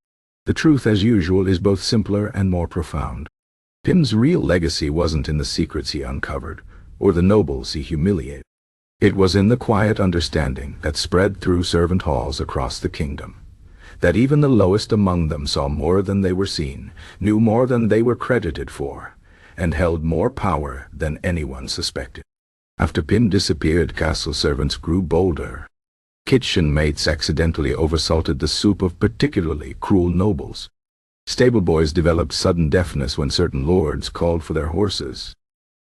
Speaker 1: The truth, as usual, is both simpler and more profound. Pym's real legacy wasn't in the secrets he uncovered, or the nobles he humiliated. It was in the quiet understanding that spread through servant halls across the kingdom, that even the lowest among them saw more than they were seen, knew more than they were credited for, and held more power than anyone suspected. After Pym disappeared, castle servants grew bolder. Kitchen mates accidentally oversalted the soup of particularly cruel nobles. Stable boys developed sudden deafness when certain lords called for their horses.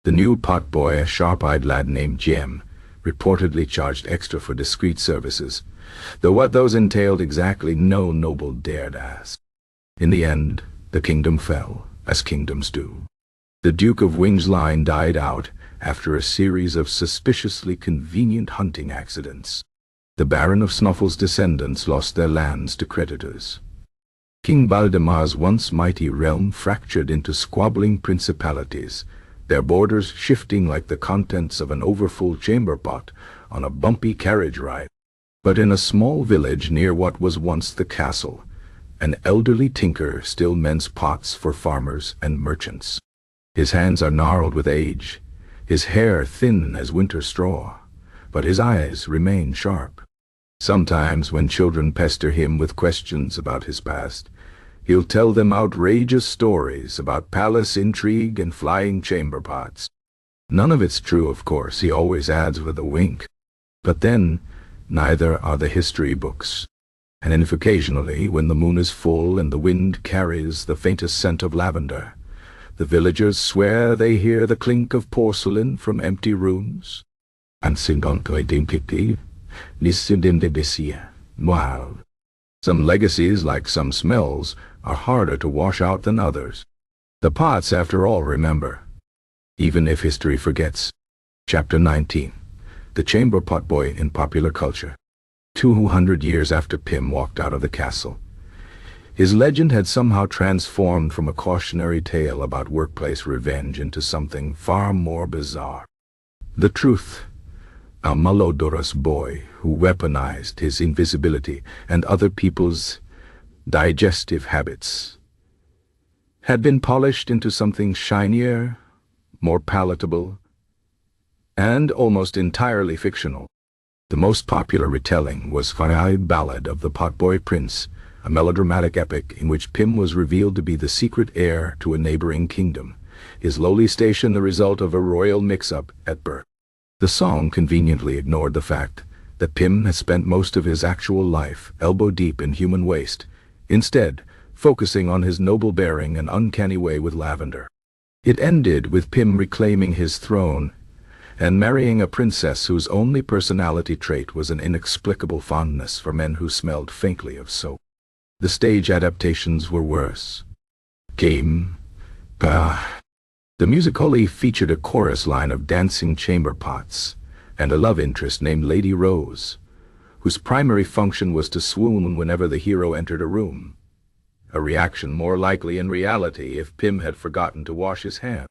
Speaker 1: The new potboy, a sharp-eyed lad named Jem, reportedly charged extra for discreet services, though what those entailed exactly no noble dared ask. In the end, the kingdom fell, as kingdoms do. The Duke of Wing's line died out after a series of suspiciously convenient hunting accidents. The Baron of Snuffle's descendants lost their lands to creditors. King Baldemar's once mighty realm fractured into squabbling principalities, their borders shifting like the contents of an overfull chamber pot on a bumpy carriage ride. But in a small village near what was once the castle, an elderly tinker still mends pots for farmers and merchants. His hands are gnarled with age, his hair thin as winter straw, but his eyes remain sharp. Sometimes when children pester him with questions about his past, he'll tell them outrageous stories about palace intrigue and flying chamber pots. None of it's true, of course, he always adds with a wink. But then, neither are the history books. And if occasionally, when the moon is full and the wind carries the faintest scent of lavender, the villagers swear they hear the clink of porcelain from empty rooms. Wow. Some legacies, like some smells, are harder to wash out than others. The pots, after all, remember, even if history forgets. Chapter 19. The Chamber Potboy in Popular Culture. 200 years after Pym walked out of the castle, his legend had somehow transformed from a cautionary tale about workplace revenge into something far more bizarre. The truth, a malodorous boy who weaponized his invisibility and other people's digestive habits, had been polished into something shinier, more palatable, and almost entirely fictional. The most popular retelling was Privy Ballad of the Potboy Prince, a melodramatic epic in which Pym was revealed to be the secret heir to a neighboring kingdom, his lowly station the result of a royal mix-up at birth. The song conveniently ignored the fact that Pym had spent most of his actual life elbow-deep in human waste, instead focusing on his noble bearing and uncanny way with lavender. It ended with Pym reclaiming his throne and marrying a princess whose only personality trait was an inexplicable fondness for men who smelled faintly of soap. The stage adaptations were worse. The musical featured a chorus line of dancing chamber pots and a love interest named Lady Rose, whose primary function was to swoon whenever the hero entered a room, a reaction more likely in reality if Pym had forgotten to wash his hands.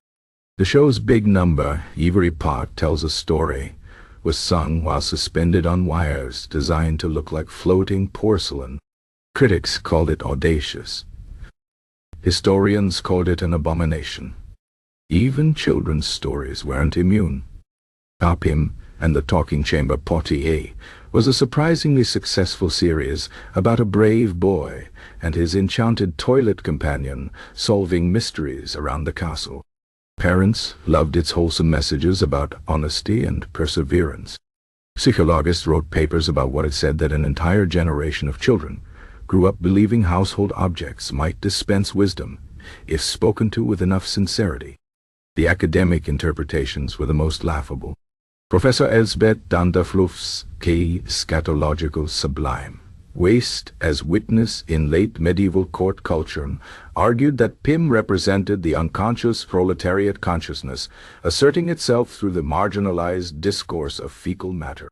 Speaker 1: The show's big number, Every Pot Tells a Story, was sung while suspended on wires designed to look like floating porcelain. Critics called it audacious. Historians called it an abomination. Even children's stories weren't immune. Pym and the Talking Chamber Potier was a surprisingly successful series about a brave boy and his enchanted toilet companion solving mysteries around the castle. Parents loved its wholesome messages about honesty and perseverance. Psychologists wrote papers about what it said that an entire generation of children grew up believing household objects might dispense wisdom if spoken to with enough sincerity. The academic interpretations were the most laughable. Professor Elsbeth Danderfluff's key scatological sublime waste as witness in late medieval court culture argued that Pym represented the unconscious proletariat consciousness, asserting itself through the marginalized discourse of fecal matter.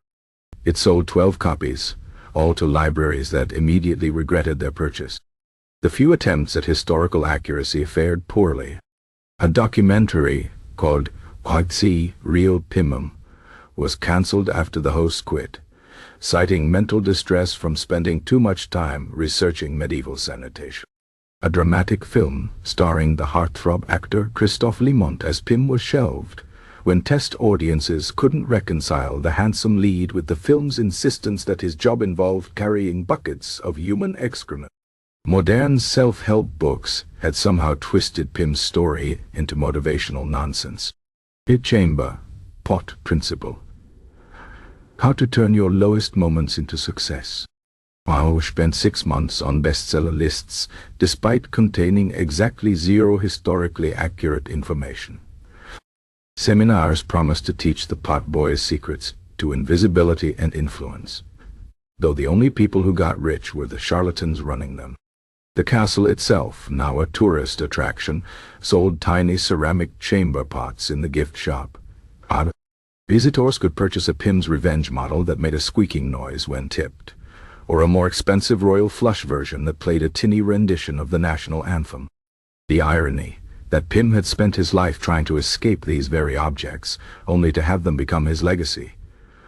Speaker 1: It sold 12 copies, all to libraries that immediately regretted their purchase. The few attempts at historical accuracy fared poorly. A documentary called What's Real Pymum was cancelled after the host quit, citing mental distress from spending too much time researching medieval sanitation. A dramatic film starring the heartthrob actor Christophe Limont as Pym was shelved when test audiences couldn't reconcile the handsome lead with the film's insistence that his job involved carrying buckets of human excrement. Modern self-help books had somehow twisted Pym's story into motivational nonsense. Chamber Pot Principle. How to turn your lowest moments into success. Wow spent 6 months on bestseller lists despite containing exactly zero historically accurate information. Seminars promised to teach the pot boys secrets to invisibility and influence, though the only people who got rich were the charlatans running them. The castle itself, now a tourist attraction, sold tiny ceramic chamber pots in the gift shop. Visitors could purchase a Pym's Revenge model that made a squeaking noise when tipped, or a more expensive royal flush version that played a tinny rendition of the national anthem. The irony that Pym had spent his life trying to escape these very objects, only to have them become his legacy,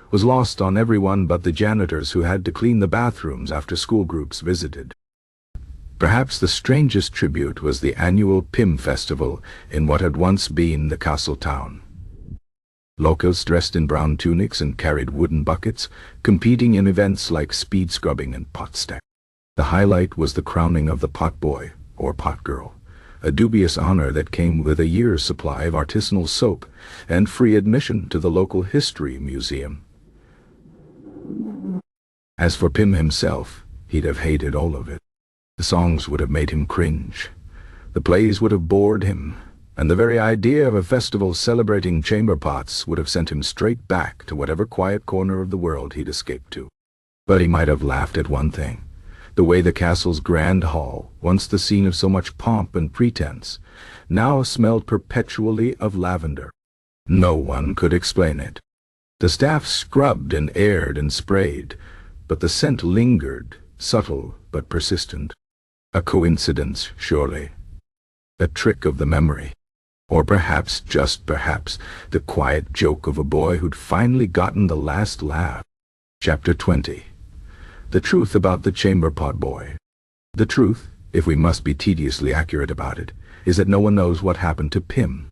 Speaker 1: was lost on everyone but the janitors who had to clean the bathrooms after school groups visited. Perhaps the strangest tribute was the annual Pym Festival in what had once been the castle town. Locals dressed in brown tunics and carried wooden buckets, competing in events like speed scrubbing and pot stack. The highlight was the crowning of the pot boy, or pot girl, a dubious honor that came with a year's supply of artisanal soap and free admission to the local history museum. As for Pym himself, he'd have hated all of it. The songs would have made him cringe. The plays would have bored him. And the very idea of a festival celebrating chamber pots would have sent him straight back to whatever quiet corner of the world he'd escaped to. But he might have laughed at one thing: the way the castle's grand hall, once the scene of so much pomp and pretense, now smelled perpetually of lavender. No one could explain it. The staff scrubbed and aired and sprayed, but the scent lingered, subtle but persistent. A coincidence, surely. A trick of the memory. Or perhaps, just perhaps, the quiet joke of a boy who'd finally gotten the last laugh. Chapter 20. The truth about the chamber pot boy. The truth, if we must be tediously accurate about it, is that no one knows what happened to Pym.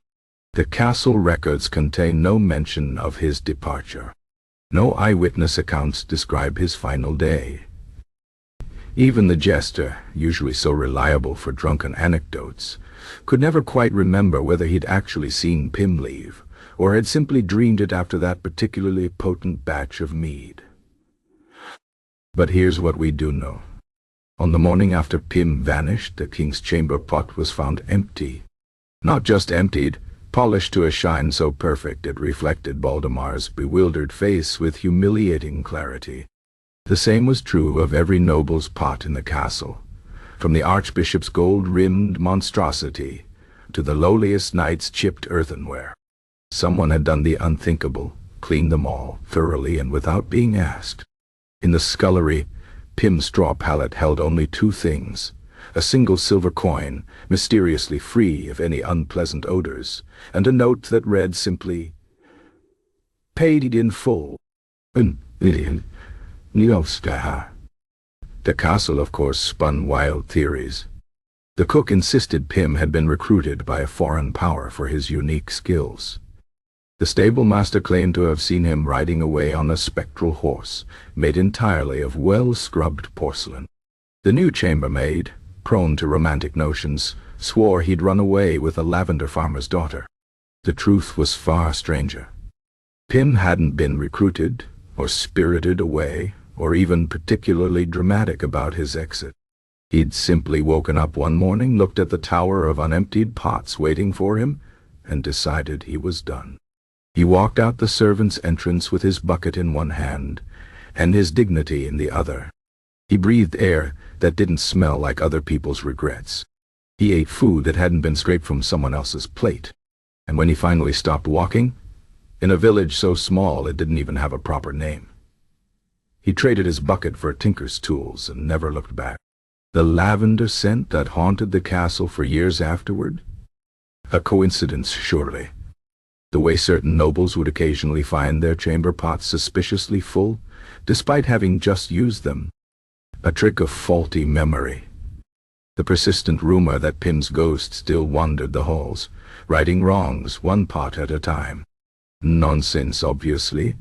Speaker 1: The castle records contain no mention of his departure. No eyewitness accounts describe his final day. Even the Jester, usually so reliable for drunken anecdotes, could never quite remember whether he'd actually seen Pym leave, or had simply dreamed it after that particularly potent batch of mead. But here's what we do know. On the morning after Pym vanished, the king's chamber pot was found empty. Not just emptied, polished to a shine so perfect it reflected Baldamar's bewildered face with humiliating clarity. The same was true of every noble's pot in the castle, from the archbishop's gold-rimmed monstrosity to the lowliest knight's chipped earthenware. Someone had done the unthinkable, cleaned them all, thoroughly and without being asked. In the scullery, Pym's straw pallet held only 2 things: a single silver coin, mysteriously free of any unpleasant odors, and a note that read simply, "Paid in full." The castle, of course, spun wild theories. The cook insisted Pym had been recruited by a foreign power for his unique skills. The stablemaster claimed to have seen him riding away on a spectral horse, made entirely of well-scrubbed porcelain. The new chambermaid, prone to romantic notions, swore he'd run away with a lavender farmer's daughter. The truth was far stranger. Pym hadn't been recruited, or spirited away, or even particularly dramatic about his exit. He'd simply woken up one morning, looked at the tower of unemptied pots waiting for him, and decided he was done. He walked out the servants' entrance with his bucket in one hand, and his dignity in the other. He breathed air that didn't smell like other people's regrets. He ate food that hadn't been scraped from someone else's plate. And when he finally stopped walking, in a village so small it didn't even have a proper name, he traded his bucket for a tinker's tools and never looked back. The lavender scent that haunted the castle for years afterward? A coincidence, surely. The way certain nobles would occasionally find their chamber pots suspiciously full, despite having just used them. A trick of faulty memory. The persistent rumor that Pym's ghost still wandered the halls, righting wrongs one pot at a time. Nonsense, obviously.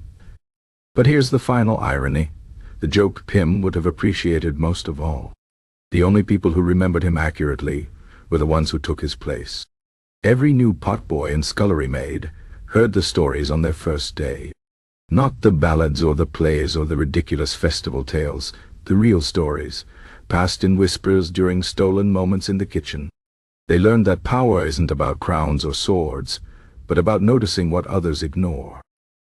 Speaker 1: But here's the final irony. The joke Pym would have appreciated most of all. The only people who remembered him accurately were the ones who took his place. Every new potboy and scullery maid heard the stories on their first day. Not the ballads or the plays or the ridiculous festival tales, the real stories, passed in whispers during stolen moments in the kitchen. They learned that power isn't about crowns or swords, but about noticing what others ignore.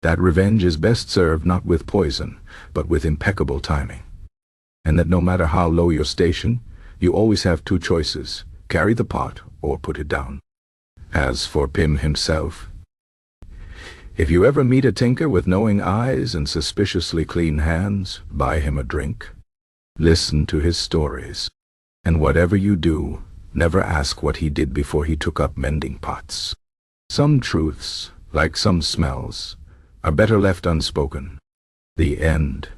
Speaker 1: That revenge is best served not with poison, but with impeccable timing. And that no matter how low your station, you always have two choices: carry the pot or put it down. As for Pym himself, if you ever meet a tinker with knowing eyes and suspiciously clean hands, buy him a drink. Listen to his stories. And whatever you do, never ask what he did before he took up mending pots. Some truths, like some smells, are better left unspoken. The end.